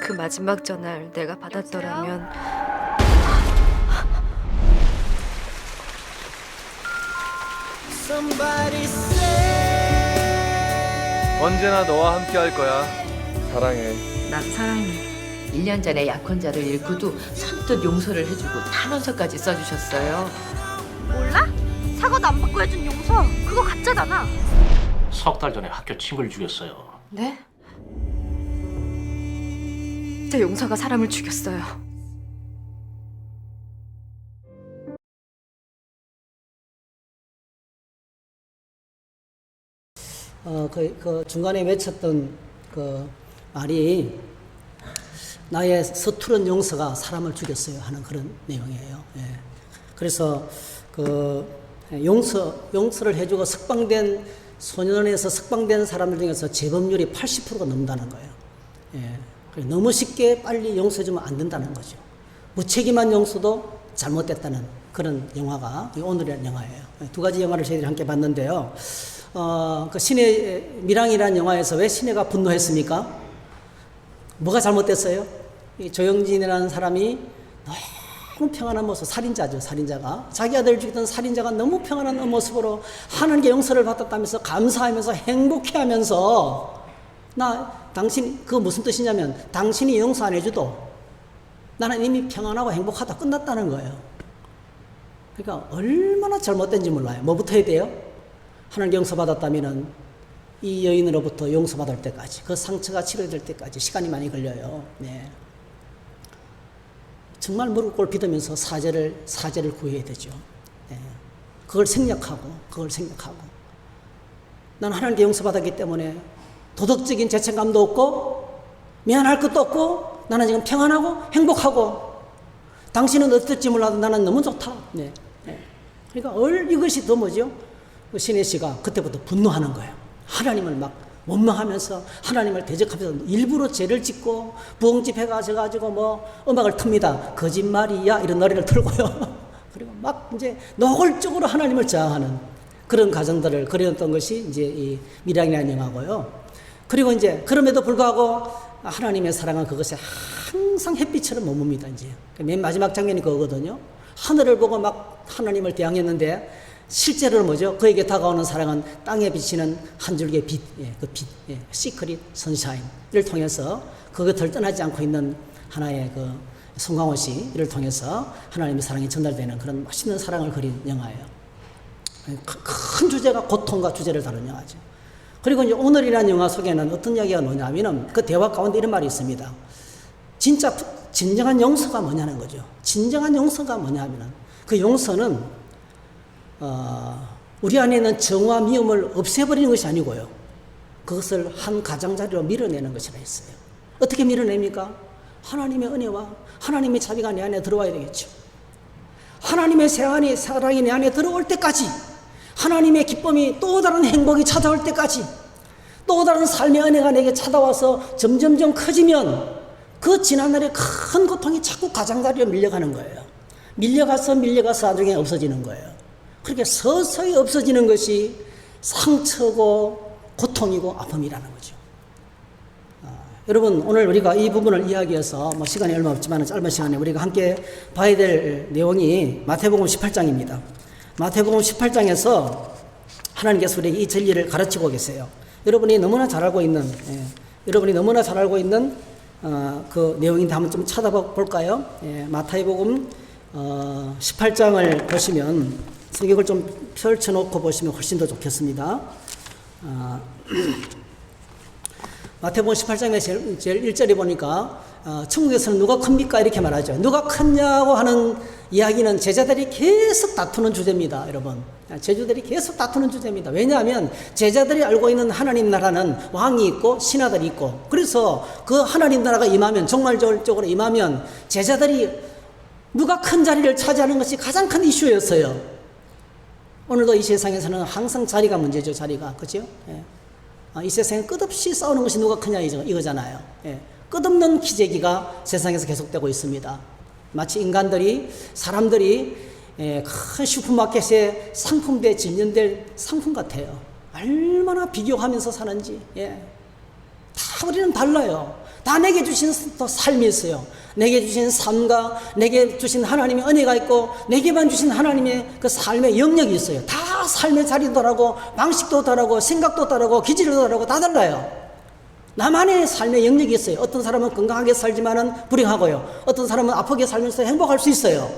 그 마지막 전화를 내가 받았더라면. 언제나 너와 함께 할 거야. 사랑해. 난 사랑해. 1년 전에 약혼자를 잃고도 선뜻 용서를 해주고 탄원서까지 써주셨어요. 몰라? 사과도 안 받고 해준 용서. 그거 가짜잖아. 석 달 전에 학교 친구를 죽였어요. 네? 제 용서가 사람을 죽였어요. 그 중간에 외쳤던 그 말이 나의 서투른 용서가 사람을 죽였어요 하는 그런 내용이에요. 예. 그래서 그 용서를 해주고 석방된 소년원에서 석방된 사람들 중에서 재범률이 80%가 넘는다는 거예요. 예. 너무 쉽게 빨리 용서해주면 안 된다는 거죠. 무책임한 용서도 잘못됐다는 그런 영화가 오늘이라는 영화예요. 두 가지 영화를 저희들이 함께 봤는데요. 그 신의 밀항이라는 영화에서 왜 신혜가 분노했습니까? 뭐가 잘못됐어요? 이 조영진이라는 사람이 너무 평안한 모습, 살인자죠, 살인자가. 자기 아들을 죽였던 살인자가 너무 평안한 모습으로 하나님께 용서를 받았다면서 감사하면서 행복해하면서 당신, 그거 무슨 뜻이냐면 당신이 용서 안 해줘도 나는 이미 평안하고 행복하다 끝났다는 거예요. 그러니까 얼마나 잘못된지 몰라요. 뭐부터 해야 돼요? 하나님께 용서받았다면은 이 여인으로부터 용서받을 때까지, 그 상처가 치료될 때까지 시간이 많이 걸려요. 네. 정말 무릎 꿇고 믿으면서 사죄를 구해야 되죠. 네. 그걸 생략하고 나는 하나님께 용서받았기 때문에 도덕적인 죄책감도 없고 미안할 것도 없고 나는 지금 평안하고 행복하고 당신은 어떨지 몰라도 나는 너무 좋다. 네. 네. 그러니까 이것이 더 뭐죠? 신혜 씨가 그때부터 분노하는 거예요. 하나님을 막 원망하면서 하나님을 대적하면서 일부러 죄를 짓고 부흥집 해가지고 뭐 음악을 틉니다. 거짓말이야 이런 노래를 틀고요. 그리고 막 이제 노골적으로 하나님을 저항하는 그런 가정들을 그렸던 것이 이제 이 밀항이라는 영화고요. 그리고 이제 그럼에도 불구하고 하나님의 사랑은 그것에 항상 햇빛처럼 머뭅니다. 이제 맨 마지막 장면이 그거거든요. 하늘을 보고 막 하나님을 대항했는데 실제로 뭐죠? 그에게 다가오는 사랑은 땅에 비치는 한 줄기의 빛, 그 빛, 시크릿 선샤인을 통해서 그것을 떠나지 않고 있는 하나의 그 송강호 씨를 통해서 하나님의 사랑이 전달되는 그런 멋있는 사랑을 그린 영화예요. 큰 주제가 고통과 주제를 다룬 영화죠. 그리고 이제 오늘이라는 영화 속에는 어떤 이야기가 뭐냐면은 그 대화 가운데 이런 말이 있습니다. 진정한 용서가 뭐냐는 거죠. 진정한 용서가 뭐냐면은 그 용서는 우리 안에 있는 정와 미움을 없애버리는 것이 아니고요. 그것을 한 가장자리로 밀어내는 것이라 했어요. 어떻게 밀어냅니까? 하나님의 은혜와 하나님의 자비가 내 안에 들어와야 되겠죠. 하나님의 사랑이 내 안에 들어올 때까지, 하나님의 기쁨이 또 다른 행복이 찾아올 때까지, 또 다른 삶의 은혜가 내게 찾아와서 점점점 커지면 그 지난날의 큰 고통이 자꾸 가장자리로 밀려가는 거예요. 밀려가서 나중에 없어지는 거예요. 그렇게 서서히 없어지는 것이 상처고 고통이고 아픔이라는 거죠. 여러분, 오늘 우리가 이 부분을 이야기해서 시간이 얼마 없지만 짧은 시간에 우리가 함께 봐야 될 내용이 마태복음 18장입니다. 마태복음 18장에서 하나님께서 우리에게 이 진리를 가르치고 계세요. 여러분이 너무나 잘 알고 있는 그 내용인데 한번 좀 찾아볼까요? 마태복음 18장을 보시면 성경을 좀 펼쳐놓고 보시면 훨씬 더 좋겠습니다. 마태복음 18장에 제일 1절에 보니까 천국에서는 누가 큽니까? 이렇게 말하죠. 누가 크냐고 하는 이야기는 제자들이 계속 다투는 주제입니다. 여러분, 제자들이 계속 다투는 주제입니다. 왜냐하면 제자들이 알고 있는 하나님 나라는 왕이 있고 신하들이 있고, 그래서 그 하나님 나라가 임하면, 정말적으로 임하면 제자들이 누가 큰 자리를 차지하는 것이 가장 큰 이슈였어요. 오늘도 이 세상에서는 항상 자리가 문제죠. 자리가, 그렇죠? 이 세상에 끝없이 싸우는 것이 누가 크냐 이거잖아요. 끝없는 기재기가 세상에서 계속되고 있습니다. 마치 사람들이 큰 슈퍼마켓에 상품대 진열될 상품 같아요. 얼마나 비교하면서 사는지. 다 우리는 달라요. 다 내게 주신 또 삶이 있어요. 내게 주신 삶과 내게 주신 하나님의 은혜가 있고, 내게만 주신 하나님의 그 삶의 영역이 있어요. 다 삶의 자리도 다르고, 방식도 다르고, 생각도 다르고, 기질도 다르고, 다 달라요. 나만의 삶의 영역이 있어요. 어떤 사람은 건강하게 살지만은 불행하고요. 어떤 사람은 아프게 살면서 행복할 수 있어요.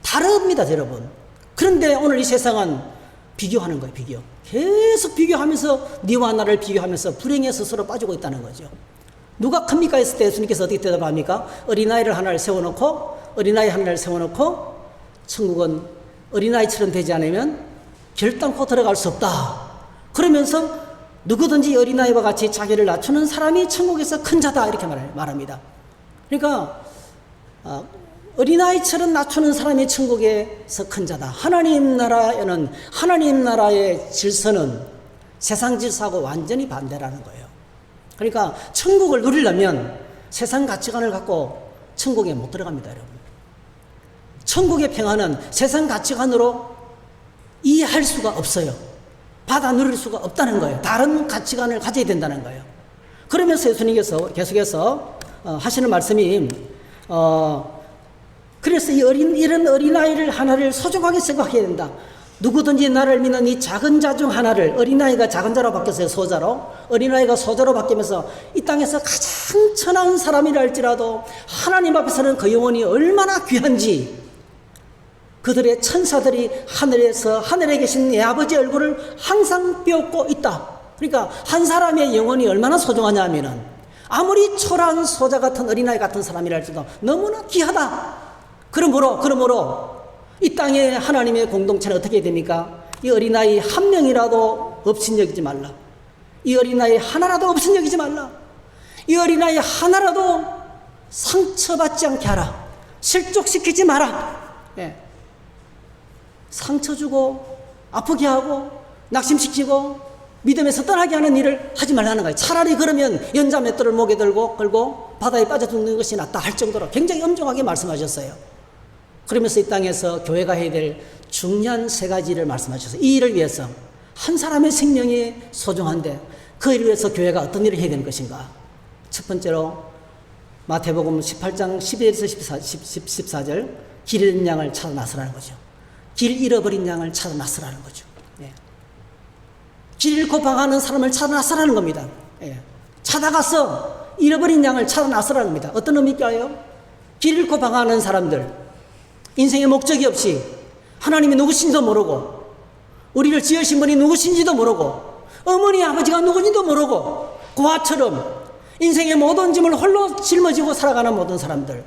다릅니다, 여러분. 그런데 오늘 이 세상은 비교하는 거예요, 비교. 계속 비교하면서, 니와 나를 비교하면서 불행에 스스로 빠지고 있다는 거죠. 누가 큽니까 했을 때 예수님께서 어떻게 대답합니까? 어린아이 하나를 세워놓고 천국은 어린아이처럼 되지 않으면 결단코 들어갈 수 없다. 그러면서 누구든지 어린아이와 같이 자기를 낮추는 사람이 천국에서 큰 자다, 이렇게 말합니다. 그러니까 어린아이처럼 낮추는 사람이 천국에서 큰 자다. 하나님 나라의 질서는 세상 질서하고 완전히 반대라는 거예요. 그러니까 천국을 누리려면 세상 가치관을 갖고 천국에 못 들어갑니다, 여러분. 천국의 평안은 세상 가치관으로 이해할 수가 없어요. 받아 누릴 수가 없다는 거예요. 다른 가치관을 가져야 된다는 거예요. 그러면서 예수님께서 계속해서 하시는 말씀이 그래서 이런 어린아이를 하나를 소중하게 생각해야 된다. 누구든지 나를 믿는 이 작은 자 중 하나를, 어린아이가 작은 자로 바뀌었어요. 소자로. 어린아이가 소자로 바뀌면서 이 땅에서 가장 천한 사람이라 할지라도 하나님 앞에서는 그 영혼이 얼마나 귀한지, 그들의 천사들이 하늘에 계신 내 아버지 얼굴을 항상 비웃고 있다. 그러니까 한 사람의 영혼이 얼마나 소중하냐 하면은 아무리 초라한 소자 같은 어린아이 같은 사람이라 할지라도 너무나 귀하다. 그러므로 이 땅에 하나님의 공동체는 어떻게 됩니까? 이 어린아이 한 명이라도 업신여기지 말라. 이 어린아이 하나라도 업신여기지 말라. 이 어린아이 하나라도 상처받지 않게 하라. 실족시키지 마라. 상처 주고 아프게 하고 낙심시키고 믿음에서 떠나게 하는 일을 하지 말라는 거예요. 차라리 그러면 연자 맷돌을 목에 걸고 바다에 빠져 죽는 것이 낫다 할 정도로 굉장히 엄정하게 말씀하셨어요. 그러면서 이 땅에서 교회가 해야 될 중요한 3가지를 말씀하셨어요. 이 일을 위해서, 한 사람의 생명이 소중한데 그 일을 위해서 교회가 어떤 일을 해야 되는 것인가. 첫 번째로 마태복음 18장 11에서 14절 길 잃은 양을 찾아 나서라는 거죠. 길 잃어버린 양을 찾아 나서라는 거죠. 길 잃고 방황하는 사람을 찾아 나서라는 겁니다. 찾아가서 잃어버린 양을 찾아 나서라는 겁니다. 어떤 의미일까요? 길 잃고 방황하는 사람들, 인생의 목적이 없이 하나님이 누구신지도 모르고 우리를 지으신 분이 누구신지도 모르고 어머니 아버지가 누구인지도 모르고 고아처럼 인생의 모든 짐을 홀로 짊어지고 살아가는 모든 사람들.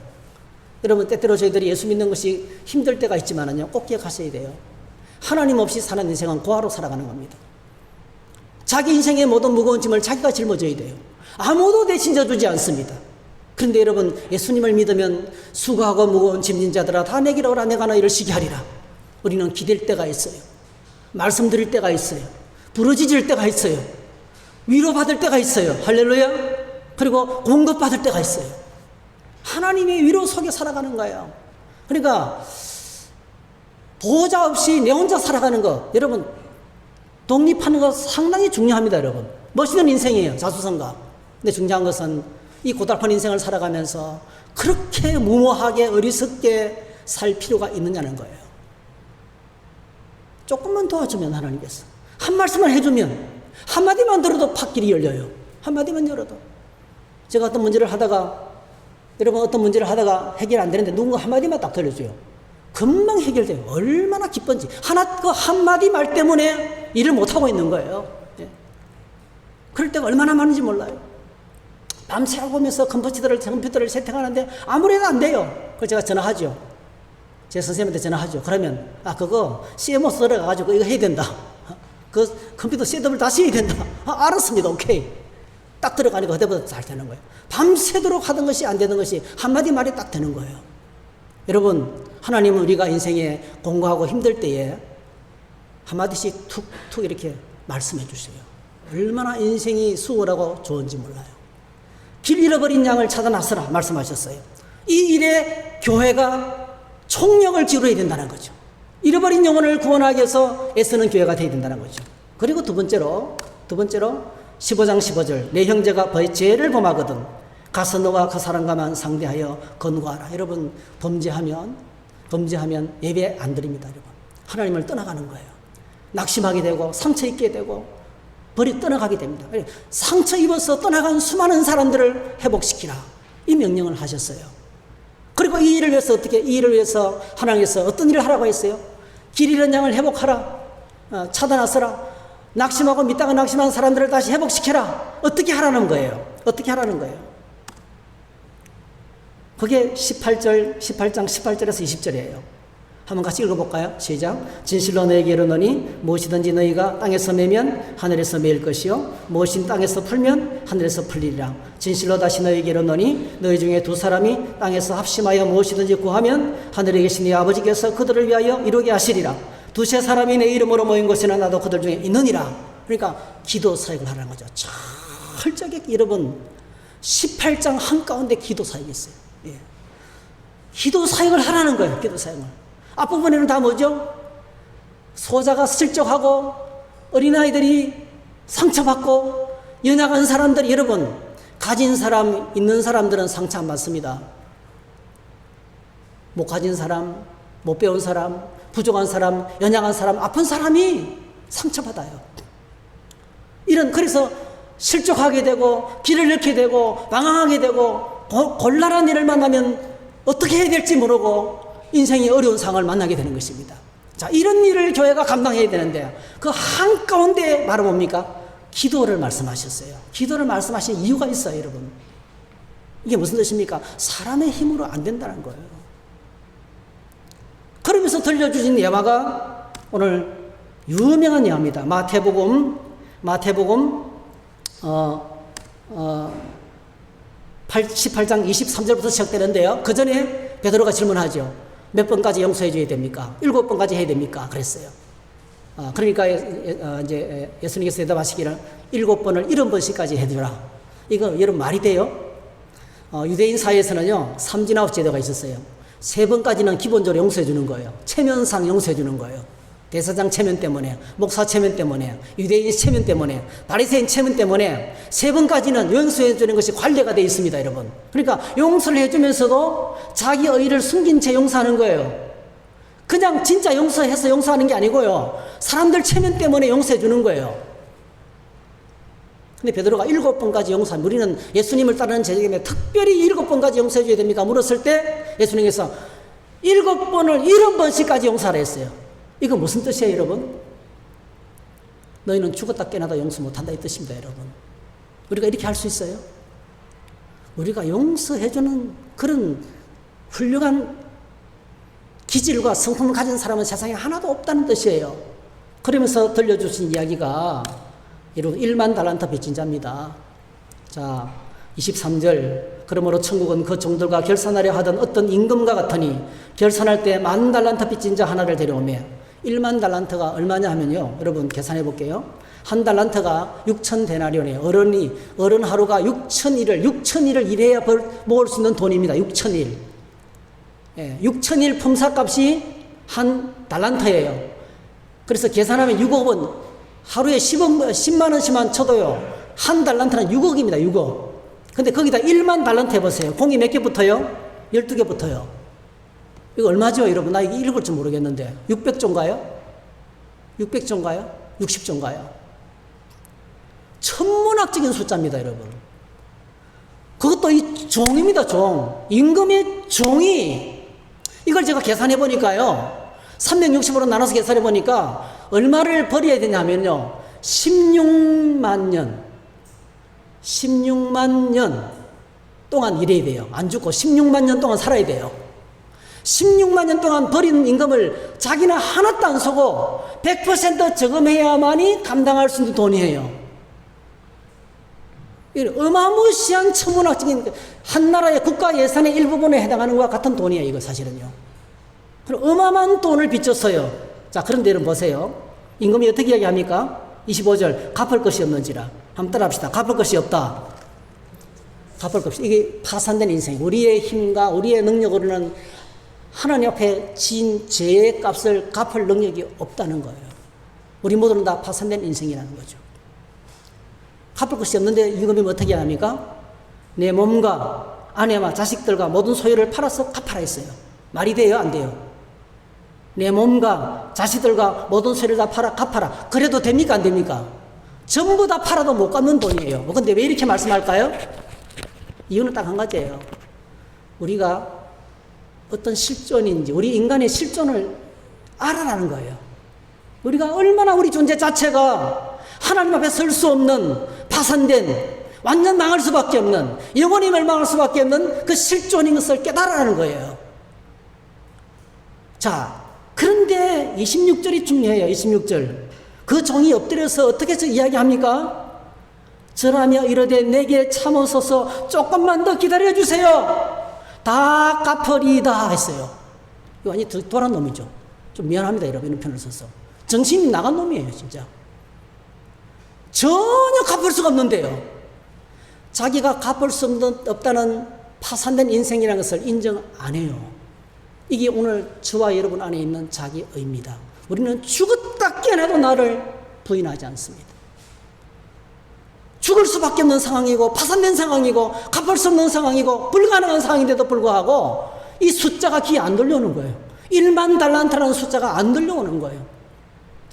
여러분, 때때로 저희들이 예수 믿는 것이 힘들 때가 있지만은요, 꼭 기억하셔야 돼요. 하나님 없이 사는 인생은 고아로 살아가는 겁니다. 자기 인생의 모든 무거운 짐을 자기가 짊어져야 돼요. 아무도 대신 져주지 않습니다. 그런데 여러분, 예수님을 믿으면 수고하고 무거운 짐진 자들아 다 내게로 오라, 내가 너희를 쉬게 하리라. 우리는 기댈 때가 있어요. 말씀드릴 때가 있어요. 부르짖을 때가 있어요. 위로받을 때가 있어요. 할렐루야. 그리고 공급받을 때가 있어요. 하나님의 위로 속에 살아가는 거예요. 그러니까 보호자 없이 내 혼자 살아가는 거, 여러분, 독립하는 거 상당히 중요합니다. 여러분, 멋있는 인생이에요, 자수성가. 근데 중요한 것은 이 고달픈 인생을 살아가면서 그렇게 무모하게 어리석게 살 필요가 있느냐는 거예요. 조금만 도와주면 하나님께서 한 말씀만 해주면 한마디만 들어도 팥길이 열려요. 한마디만 열어도. 제가 어떤 문제를 하다가, 여러분, 어떤 문제를 하다가 해결 안 되는데 누군가 한마디만 딱 들려줘요. 금방 해결돼요. 얼마나 기쁜지. 그 한마디 말 때문에 일을 못하고 있는 거예요. 예. 그럴 때가 얼마나 많은지 몰라요. 밤새 하고 오면서 컴퓨터를 세팅하는데 아무래도 안 돼요. 그래서 제가 전화하죠. 제 선생님한테 전화하죠. 그러면, 그거 CMOS 들어가가지고 이거 해야 된다. 그 컴퓨터 셋업을 다시 해야 된다. 알았습니다. 오케이. 딱 들어가니까 그때부터 잘 되는 거예요. 밤새도록 하던 것이 안 되는 것이 한마디 말이 딱 되는 거예요. 여러분, 하나님은 우리가 인생에 공고하고 힘들 때에 한마디씩 툭툭 이렇게 말씀해 주세요. 얼마나 인생이 수월하고 좋은지 몰라요. 길 잃어버린 양을 찾아 나서라 말씀하셨어요. 이 일에 교회가 총력을 기울여야 된다는 거죠. 잃어버린 영혼을 구원하기 위해서 애쓰는 교회가 되어야 된다는 거죠. 그리고 두 번째로 15장 15절, 내 형제가 죄를 범하거든 가서 너와 그 사람과만 상대하여 건고하라. 여러분, 범죄하면 예배 안 드립니다. 여러분, 하나님을 떠나가는 거예요. 낙심하게 되고 상처 입게 되고 벌이 떠나가게 됩니다. 상처 입어서 떠나간 수많은 사람들을 회복시키라, 이 명령을 하셨어요. 그리고 이 일을 위해서 하나님께서 어떤 일을 하라고 했어요? 길 잃은 양을 회복하라, 찾아나서라, 낙심하고 믿다가 낙심한 사람들을 다시 회복시켜라. 어떻게 하라는 거예요? 그게 18장 18절에서 20절이에요. 한번 같이 읽어볼까요? 시작. 진실로 너에게 이르노니 무엇이든지 너희가 땅에서 매면 하늘에서 매일 것이요 무엇인 땅에서 풀면 하늘에서 풀리리라. 진실로 다시 너에게 이르노니 너희 중에 두 사람이 땅에서 합심하여 무엇이든지 구하면 하늘에 계신 네 아버지께서 그들을 위하여 이루게 하시리라. 두세 사람이 내 이름으로 모인 곳에는 나도 그들 중에 있느니라. 그러니까 기도 사역을 하라는 거죠. 철저하게 여러분, 18장 한가운데 기도 사역이 있어요. 예. 기도 사역을 하라는 거예요. 기도 사역을. 앞부분에는 다 뭐죠? 소자가 실족하고 어린아이들이 상처받고 연약한 사람들, 여러분, 가진 사람, 있는 사람들은 상처 안 받습니다. 못 가진 사람, 못 배운 사람, 부족한 사람, 연약한 사람, 아픈 사람이 상처받아요. 그래서 실족하게 되고 길을 잃게 되고 방황하게 되고 곤란한 일을 만나면 어떻게 해야 될지 모르고 인생이 어려운 상황을 만나게 되는 것입니다. 자, 이런 일을 교회가 감당해야 되는데 그 한가운데 바로 뭡니까? 기도를 말씀하셨어요. 기도를 말씀하신 이유가 있어요, 여러분. 이게 무슨 뜻입니까? 사람의 힘으로 안 된다는 거예요. 그러면서 들려주신 예화가 오늘 유명한 예화입니다. 마태복음 18장 23절부터 시작되는데요. 그 전에 베드로가 질문하죠. 몇 번까지 용서해 줘야 됩니까? 7번까지 해야 됩니까? 그랬어요. 그러니까 이제 예수님께서 대답하시기를 7번을 70번씩까지 해주라. 이거 여러분 말이 돼요? 유대인 사이에서는요, 삼진아웃 제도가 있었어요. 3번까지는 기본적으로 용서해 주는 거예요. 체면상 용서해 주는 거예요. 대사장 체면 때문에, 목사 체면 때문에, 유대인 체면 때문에, 바리새인 체면 때문에 3번까지는 용서해 주는 것이 관례가 되어 있습니다, 여러분. 그러니까 용서를 해주면서도 자기 의의를 숨긴 채 용서하는 거예요. 그냥 진짜 용서해서 용서하는 게 아니고요, 사람들 체면 때문에 용서해 주는 거예요. 근데 베드로가 7번까지 용서하면, 우리는 예수님을 따르는 제자에게 특별히 7번까지 용서해 줘야 됩니까? 물었을 때 예수님께서 7번을 70번씩까지 용서하라 했어요. 이거 무슨 뜻이에요, 여러분? 너희는 죽었다 깨어나도 용서 못한다 이 뜻입니다, 여러분. 우리가 이렇게 할 수 있어요? 우리가 용서해주는 그런 훌륭한 기질과 성품을 가진 사람은 세상에 하나도 없다는 뜻이에요. 그러면서 들려주신 이야기가 여러분 1만 달란트 빚진 자입니다. 자, 23절 그러므로 천국은 그 종들과 결산하려 하던 어떤 임금과 같으니 결산할 때 10,000달란트 빚진 자 하나를 데려오며 1만 달란트가 얼마냐 하면요, 여러분 계산해 볼게요. 한 달란트가 6,000데나리온이에요. 어른 하루가 6,000일을 일해야 모을 수 있는 돈입니다. 6,000일. 예, 6,000일 품삯값이 한 달란트예요. 그래서 계산하면 6억 원, 하루에 10만 원씩만 쳐도요, 한 달란트는 6억입니다. 6억. 근데 거기다 1만 달란트 해보세요. 공이 몇 개 붙어요? 12개 붙어요. 이거 얼마죠, 여러분? 나 이거 읽을 줄 모르겠는데. 600조인가요? 600조인가요? 60조인가요? 천문학적인 숫자입니다, 여러분. 그것도 이 종입니다, 종. 임금의 종이. 이걸 제가 계산해 보니까요, 360으로 나눠서 계산해 보니까 얼마를 벌여야 되냐면요, 16만 년 동안 일해야 돼요. 안 죽고 16만 년 동안 살아야 돼요. 16만 년 동안 버린 임금을 자기는 하나도 안 쓰고 100% 저금해야만이 감당할 수 있는 돈이에요. 어마무시한 천문학적인 한 나라의 국가 예산의 일부분에 해당하는 것과 같은 돈이에요. 이거 사실은요. 그럼 어마어마한 돈을 빚졌어요. 자, 그런데 여러분 보세요. 임금이 어떻게 이야기합니까? 25절 갚을 것이 없는지라. 한번 따라합시다. 갚을 것이 없다. 갚을 것이. 이게 파산된 인생. 우리의 힘과 우리의 능력으로는 하나님 앞에 진 죄의 값을 갚을 능력이 없다는 거예요. 우리 모두는 다 파산된 인생이라는 거죠. 갚을 것이 없는데 임금이 어떻게 합니까? 내 몸과 아내와 자식들과 모든 소유를 팔아서 갚아라 했어요. 말이 돼요? 안 돼요? 내 몸과 자식들과 모든 소유를 다 팔아 갚아라. 그래도 됩니까? 안 됩니까? 전부 다 팔아도 못 갚는 돈이에요. 근데 왜 이렇게 말씀할까요? 이유는 딱 한 가지예요. 우리가 어떤 실존인지, 우리 인간의 실존을 알아라는 거예요. 우리가 얼마나 우리 존재 자체가 하나님 앞에 설 수 없는, 파산된, 완전 망할 수밖에 없는, 영원히 멸망할 수밖에 없는 그 실존인 것을 깨달아라는 거예요. 자, 그런데 26절이 중요해요. 26절. 그 종이 엎드려서 어떻게 해서 이야기합니까? 절하며 이르되 내게 참으소서, 조금만 더 기다려주세요. 다 갚으리이다 했어요. 이거 완전히 돌아온 놈이죠. 좀 미안합니다, 여러분. 이런 편을 써서. 정신이 나간 놈이에요, 진짜. 전혀 갚을 수가 없는데요. 자기가 갚을 수 없다는 파산된 인생이라는 것을 인정 안 해요. 이게 오늘 저와 여러분 안에 있는 자기의입니다. 우리는 죽었다 깨어나도 나를 부인하지 않습니다. 죽을 수밖에 없는 상황이고, 파산된 상황이고, 갚을 수 없는 상황이고, 불가능한 상황인데도 불구하고 이 숫자가 귀에 안 들려오는 거예요. 1만 달란트라는 숫자가 안 들려오는 거예요.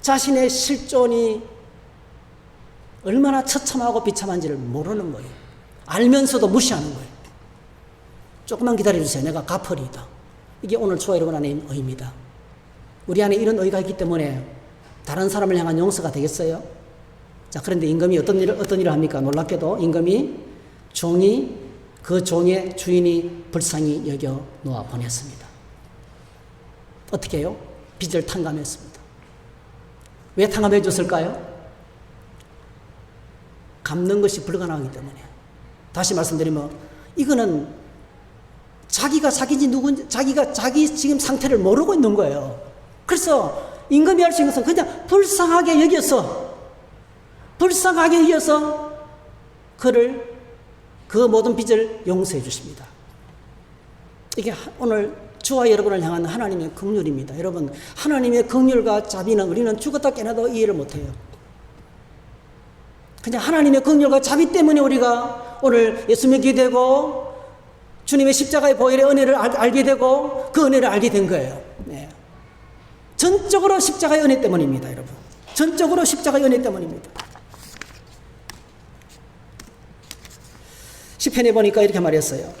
자신의 실존이 얼마나 처참하고 비참한지를 모르는 거예요. 알면서도 무시하는 거예요. 조금만 기다려주세요. 내가 갚으리이다. 이게 오늘 저와 여러분 안에 있는 의입니다. 우리 안에 이런 의가 있기 때문에 다른 사람을 향한 용서가 되겠어요? 자, 그런데 임금이 어떤 일을 합니까? 놀랍게도 임금이 그 종의 주인이 불쌍히 여겨 놓아 보냈습니다. 어떻게 해요? 빚을 탕감했습니다. 왜 탕감해 줬을까요? 갚는 것이 불가능하기 때문에. 다시 말씀드리면 이거는 자기가 자기인지 누군지, 자기가 자기 지금 상태를 모르고 있는 거예요. 그래서 임금이 할 수 있는 것은 그냥 불쌍하게 여겨서 그를, 그 모든 빚을 용서해 주십니다. 이게 오늘 저와 여러분을 향한 하나님의 긍휼입니다. 여러분, 하나님의 긍휼과 자비는 우리는 죽었다 깨어나도 이해를 못해요. 그냥 하나님의 긍휼과 자비 때문에 우리가 오늘 예수 믿게 되고 주님의 십자가의 보혈의 은혜를 알게 되고 그 은혜를 알게 된 거예요. 네. 전적으로 십자가의 은혜 때문입니다, 여러분. 전적으로 십자가의 은혜 때문입니다. 시편에 보니까 이렇게 말했어요.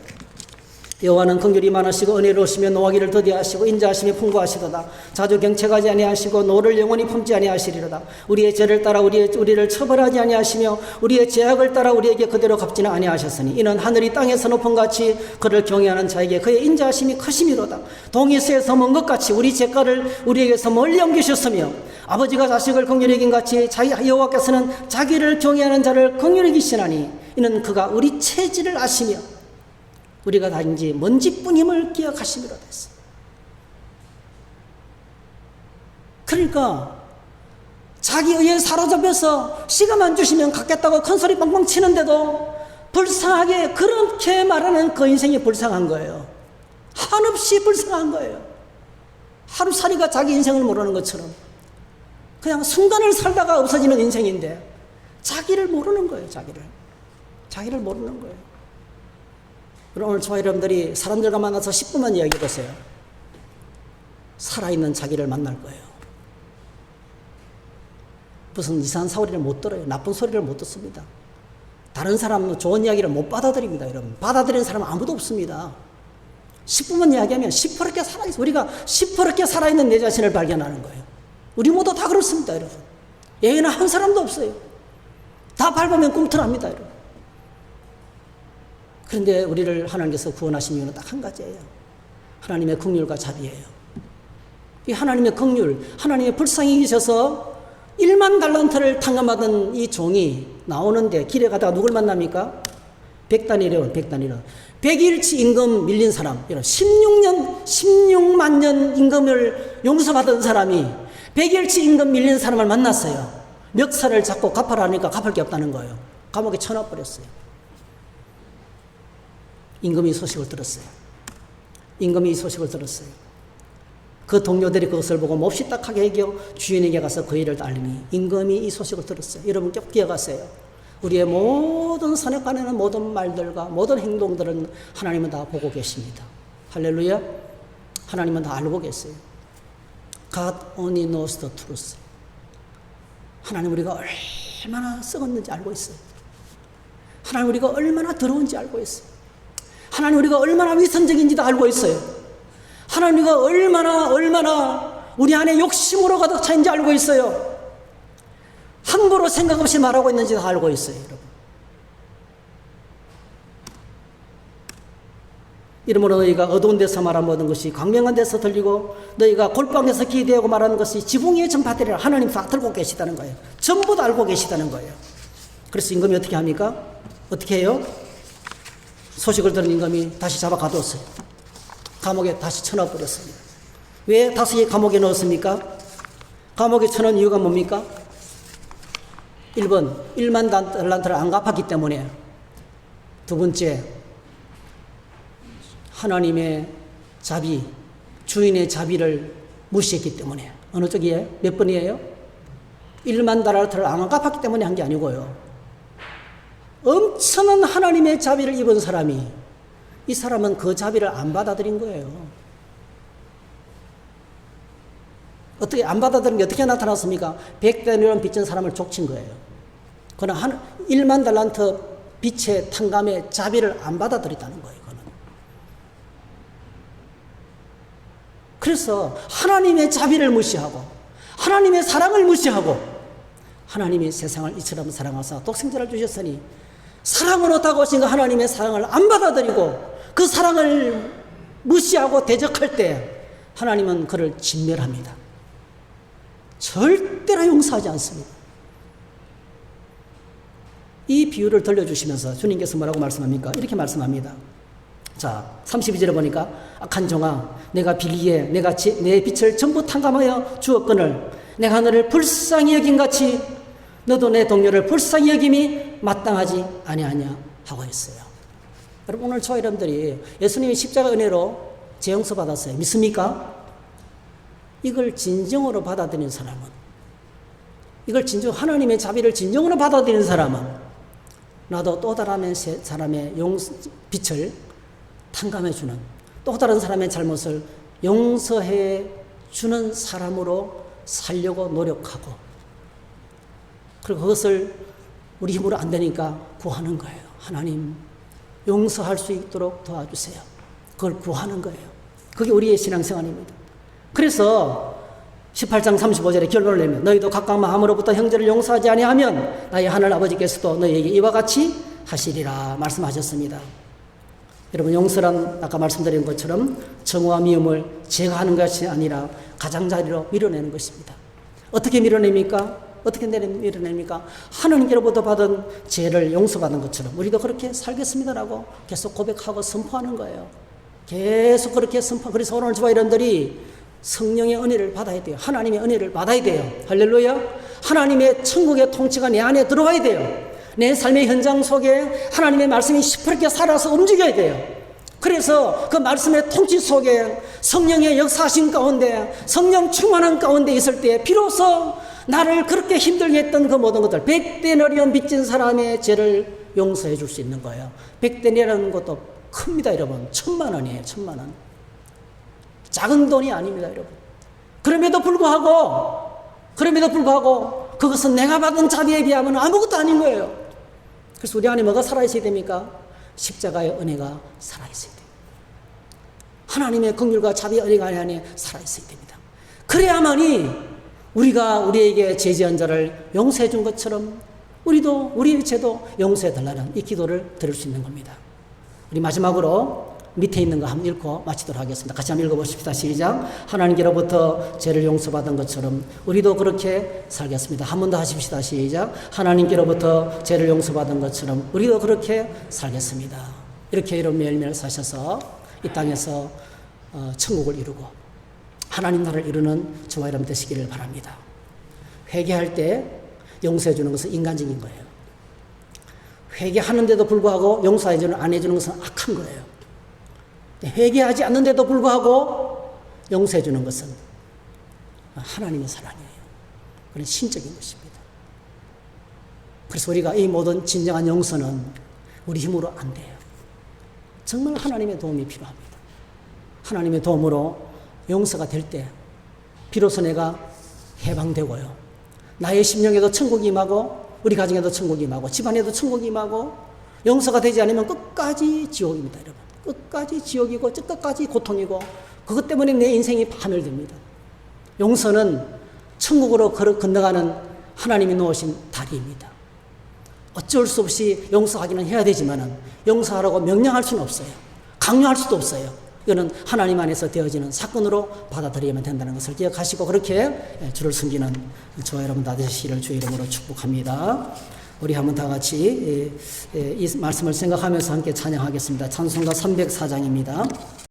여호와는 긍휼이 많으시고 은혜로우시며 노하기를 더디하시고 인자하심이 풍부하시도다. 자주 경책하지 아니하시고 노를 영원히 품지 아니하시리로다. 우리의 죄를 따라 우리를 처벌하지 아니하시며 우리의 죄악을 따라 우리에게 그대로 갚지는 아니하셨으니 이는 하늘이 땅에서 높은 같이 그를 경외하는 자에게 그의 인자하심이 크심이로다. 동이 쇠에서 먼 것 같이 우리 죄가를 우리에게서 멀리 옮기셨으며 아버지가 자식을 긍휼히 여긴 같이 여호와께서는 자기를 경외하는 자를 긍휼히 여기시나니 이는 그가 우리 체질을 아시며 우리가 단지 먼지뿐임을 기억하심이라 됐어. 그러니까 자기 의에 사로잡혀서 시간만 주시면 갖겠다고 큰소리 뻥뻥 치는데도 불쌍하게 그렇게 말하는 그 인생이 불쌍한 거예요. 한없이 불쌍한 거예요. 하루살이가 자기 인생을 모르는 것처럼 그냥 순간을 살다가 없어지는 인생인데 자기를 모르는 거예요. 자기를 모르는 거예요. 그럼 오늘 저와 여러분들이 사람들과 만나서 10분만 이야기해 보세요. 살아있는 자기를 만날 거예요. 무슨 이상한 소리를 못 들어요. 나쁜 소리를 못 듣습니다. 다른 사람 좋은 이야기를 못 받아들입니다. 여러분, 받아들이는 사람은 아무도 없습니다. 10분만 이야기하면 시퍼렇게 살아있어요. 우리가 시퍼렇게 살아있는 내 자신을 발견하는 거예요. 우리 모두 다 그렇습니다. 여러분, 예외는 한 사람도 없어요. 다 밟으면 꿈틀합니다. 여러분. 그런데 우리를 하나님께서 구원하신 이유는 딱 한 가지예요. 하나님의 긍휼과 자비예요. 이 하나님의 긍휼, 하나님의 불쌍히 계셔서 1만 달란트를 탕감받은 이 종이 나오는데 길에 가다가 누굴 만납니까? 백단이래요. 100일치 임금 밀린 사람, 16만 년 임금을 용서받은 사람이 100일치 임금 밀린 사람을 만났어요. 멱살을 잡고 갚아라 하니까 갚을 게 없다는 거예요. 감옥에 쳐넣어버렸어요. 임금이 이 소식을 들었어요. 그 동료들이 그것을 보고 몹시 딱하게 여겨 주인에게 가서 그 일을 알리니 임금이 이 소식을 들었어요. 여러분 꼭 기억하세요. 우리의 모든 선행간에는 모든 말들과 모든 행동들은 하나님은 다 보고 계십니다. 할렐루야. 하나님은 다 알고 계세요. God only knows the truth. 하나님 우리가 얼마나 썩었는지 알고 있어요. 하나님 우리가 얼마나 더러운지 알고 있어요. 하나님 우리가 얼마나 위선적인지도 알고 있어요. 하나님 우리가 얼마나 우리 안에 욕심으로 가득 차인지 알고 있어요. 함부로 생각 없이 말하고 있는지도 알고 있어요. 여러분. 이러므로 너희가 어두운 데서 말한 모든 것이 광명한 데서 들리고 너희가 골방에서 기대하고 말하는 것이 지붕 위에 전파되리라. 하나님 다 들고 계시다는 거예요. 전부 다 알고 계시다는 거예요. 그래서 임금이 어떻게 합니까? 어떻게 해요? 소식을 들은 임금이 다시 잡아 가두었어요. 감옥에 다시 쳐넣어버렸습니다. 왜 다시 감옥에 넣었습니까? 감옥에 쳐넣은 이유가 뭡니까? 1번 1만 달란트를 안 갚았기 때문에, 두 번째 하나님의 자비, 주인의 자비를 무시했기 때문에. 어느 쪽이에요? 몇 번이에요? 1만 달란트를 안 갚았기 때문에 한 게 아니고요. 엄청난 하나님의 자비를 입은 사람이, 이 사람은 그 자비를 안 받아들인 거예요. 어떻게 안 받아들인 게 어떻게 나타났습니까? 100데나리온 빚진 사람을 족친 거예요. 그러나 1만 달란트 빚의 탕감의 자비를 안 받아들였다는 거예요. 그는. 그래서 하나님의 자비를 무시하고 하나님의 사랑을 무시하고, 하나님이 세상을 이처럼 사랑하사 독생자를 주셨으니 사랑으로 다가오신 그 하나님의 사랑을 안 받아들이고 그 사랑을 무시하고 대적할 때 하나님은 그를 진멸합니다. 절대로 용서하지 않습니다. 이 비유를 들려주시면서 주님께서 뭐라고 말씀합니까? 이렇게 말씀합니다. 자, 32절에 보니까 악한 종아, 내가 빌기에 내가 내 빛을 전부 탕감하여 주었거늘 내가 너를 불쌍히 여긴 같이 너도 내 동료를 불쌍히 여김이 마땅하지 아니하냐 하고 있어요. 여러분, 오늘 저와 여러분들이 예수님이 십자가 은혜로 재용서 받았어요. 믿습니까? 이걸 진정으로 받아들이는 사람은, 이걸 하나님의 자비를 진정으로 받아들이는 사람은 나도 또 다른 사람의 빛을 탕감해 주는, 또 다른 사람의 잘못을 용서해 주는 사람으로 살려고 노력하고, 그리고 그것을 우리 힘으로 안 되니까 구하는 거예요. 하나님, 용서할 수 있도록 도와주세요. 그걸 구하는 거예요. 그게 우리의 신앙생활입니다. 그래서 18장 35절에 결론을 내면 너희도 각각 마음으로부터 형제를 용서하지 아니하면 나의 하늘 아버지께서도 너희에게 이와 같이 하시리라 말씀하셨습니다. 여러분, 용서란 아까 말씀드린 것처럼 정오와 미움을 제거하는 것이 아니라 가장자리로 밀어내는 것입니다. 어떻게 밀어냅니까? 어떻게 밀어냅니까? 하나님께로부터 받은 죄를 용서받은 것처럼 우리도 그렇게 살겠습니다라고 계속 고백하고 선포하는 거예요. 계속 그렇게 선포. 그래서 오늘 저와 여러분들이 성령의 은혜를 받아야 돼요. 하나님의 은혜를 받아야 돼요. 할렐루야. 하나님의 천국의 통치가 내 안에 들어와야 돼요. 내 삶의 현장 속에 하나님의 말씀이 시퍼렇게 살아서 움직여야 돼요. 그래서 그 말씀의 통치 속에 성령의 역사하신 가운데 성령 충만한 가운데 있을 때 비로소 나를 그렇게 힘들게 했던 그 모든 것들 100데나리온 빚진 사람의 죄를 용서해 줄 수 있는 거예요. 100데나리온 것도 큽니다, 여러분. 1000만 원이에요. 1000만 원. 작은 돈이 아닙니다, 여러분. 그럼에도 불구하고 그것은 내가 받은 자비에 비하면 아무것도 아닌 거예요. 그래서 우리 안에 뭐가 살아있어야 됩니까? 십자가의 은혜가 살아있어야 돼요. 하나님의 긍휼과 자비의 은혜가 안에 살아있어야 됩니다. 그래야만이 우리가 우리에게 죄지은 자를 용서해 준 것처럼 우리도 우리의 죄도 용서해 달라는 이 기도를 드릴 수 있는 겁니다. 우리 마지막으로 밑에 있는 거 한번 읽고 마치도록 하겠습니다. 같이 한번 읽어보십시다. 시작. 하나님께로부터 죄를 용서받은 것처럼 우리도 그렇게 살겠습니다. 한 번 더 하십시다. 시작. 하나님께로부터 죄를 용서받은 것처럼 우리도 그렇게 살겠습니다. 이렇게 매일매일 사셔서 이 땅에서 천국을 이루고 하나님 나라를 이루는 저와 여러분 되시기를 바랍니다. 회개할 때 용서해 주는 것은 인간적인 거예요. 회개하는데도 불구하고 용서해 주는 안 해주는 것은 악한 거예요. 회개하지 않는데도 불구하고 용서해 주는 것은 하나님의 사랑이에요. 그건 신적인 것입니다. 그래서 우리가 이 모든 진정한 용서는 우리 힘으로 안 돼요. 정말 하나님의 도움이 필요합니다. 하나님의 도움으로 용서가 될 때 비로소 내가 해방되고요. 나의 심령에도 천국이 임하고 우리 가정에도 천국이 임하고 집안에도 천국이 임하고 용서가 되지 않으면 끝까지 지옥입니다, 여러분. 끝까지 지옥이고 끝까지 고통이고 그것 때문에 내 인생이 파멸됩니다. 용서는 천국으로 건너가는 하나님이 놓으신 다리입니다. 어쩔 수 없이 용서하기는 해야 되지만 용서하라고 명령할 수는 없어요. 강요할 수도 없어요. 이거는 하나님 안에서 되어지는 사건으로 받아들이면 된다는 것을 기억하시고 그렇게 주를 섬기는 저와 여러분 다 되시기를 주의 이름으로 축복합니다. 우리 한번 다 같이 이 말씀을 생각하면서 함께 찬양하겠습니다. 찬송가 304장입니다.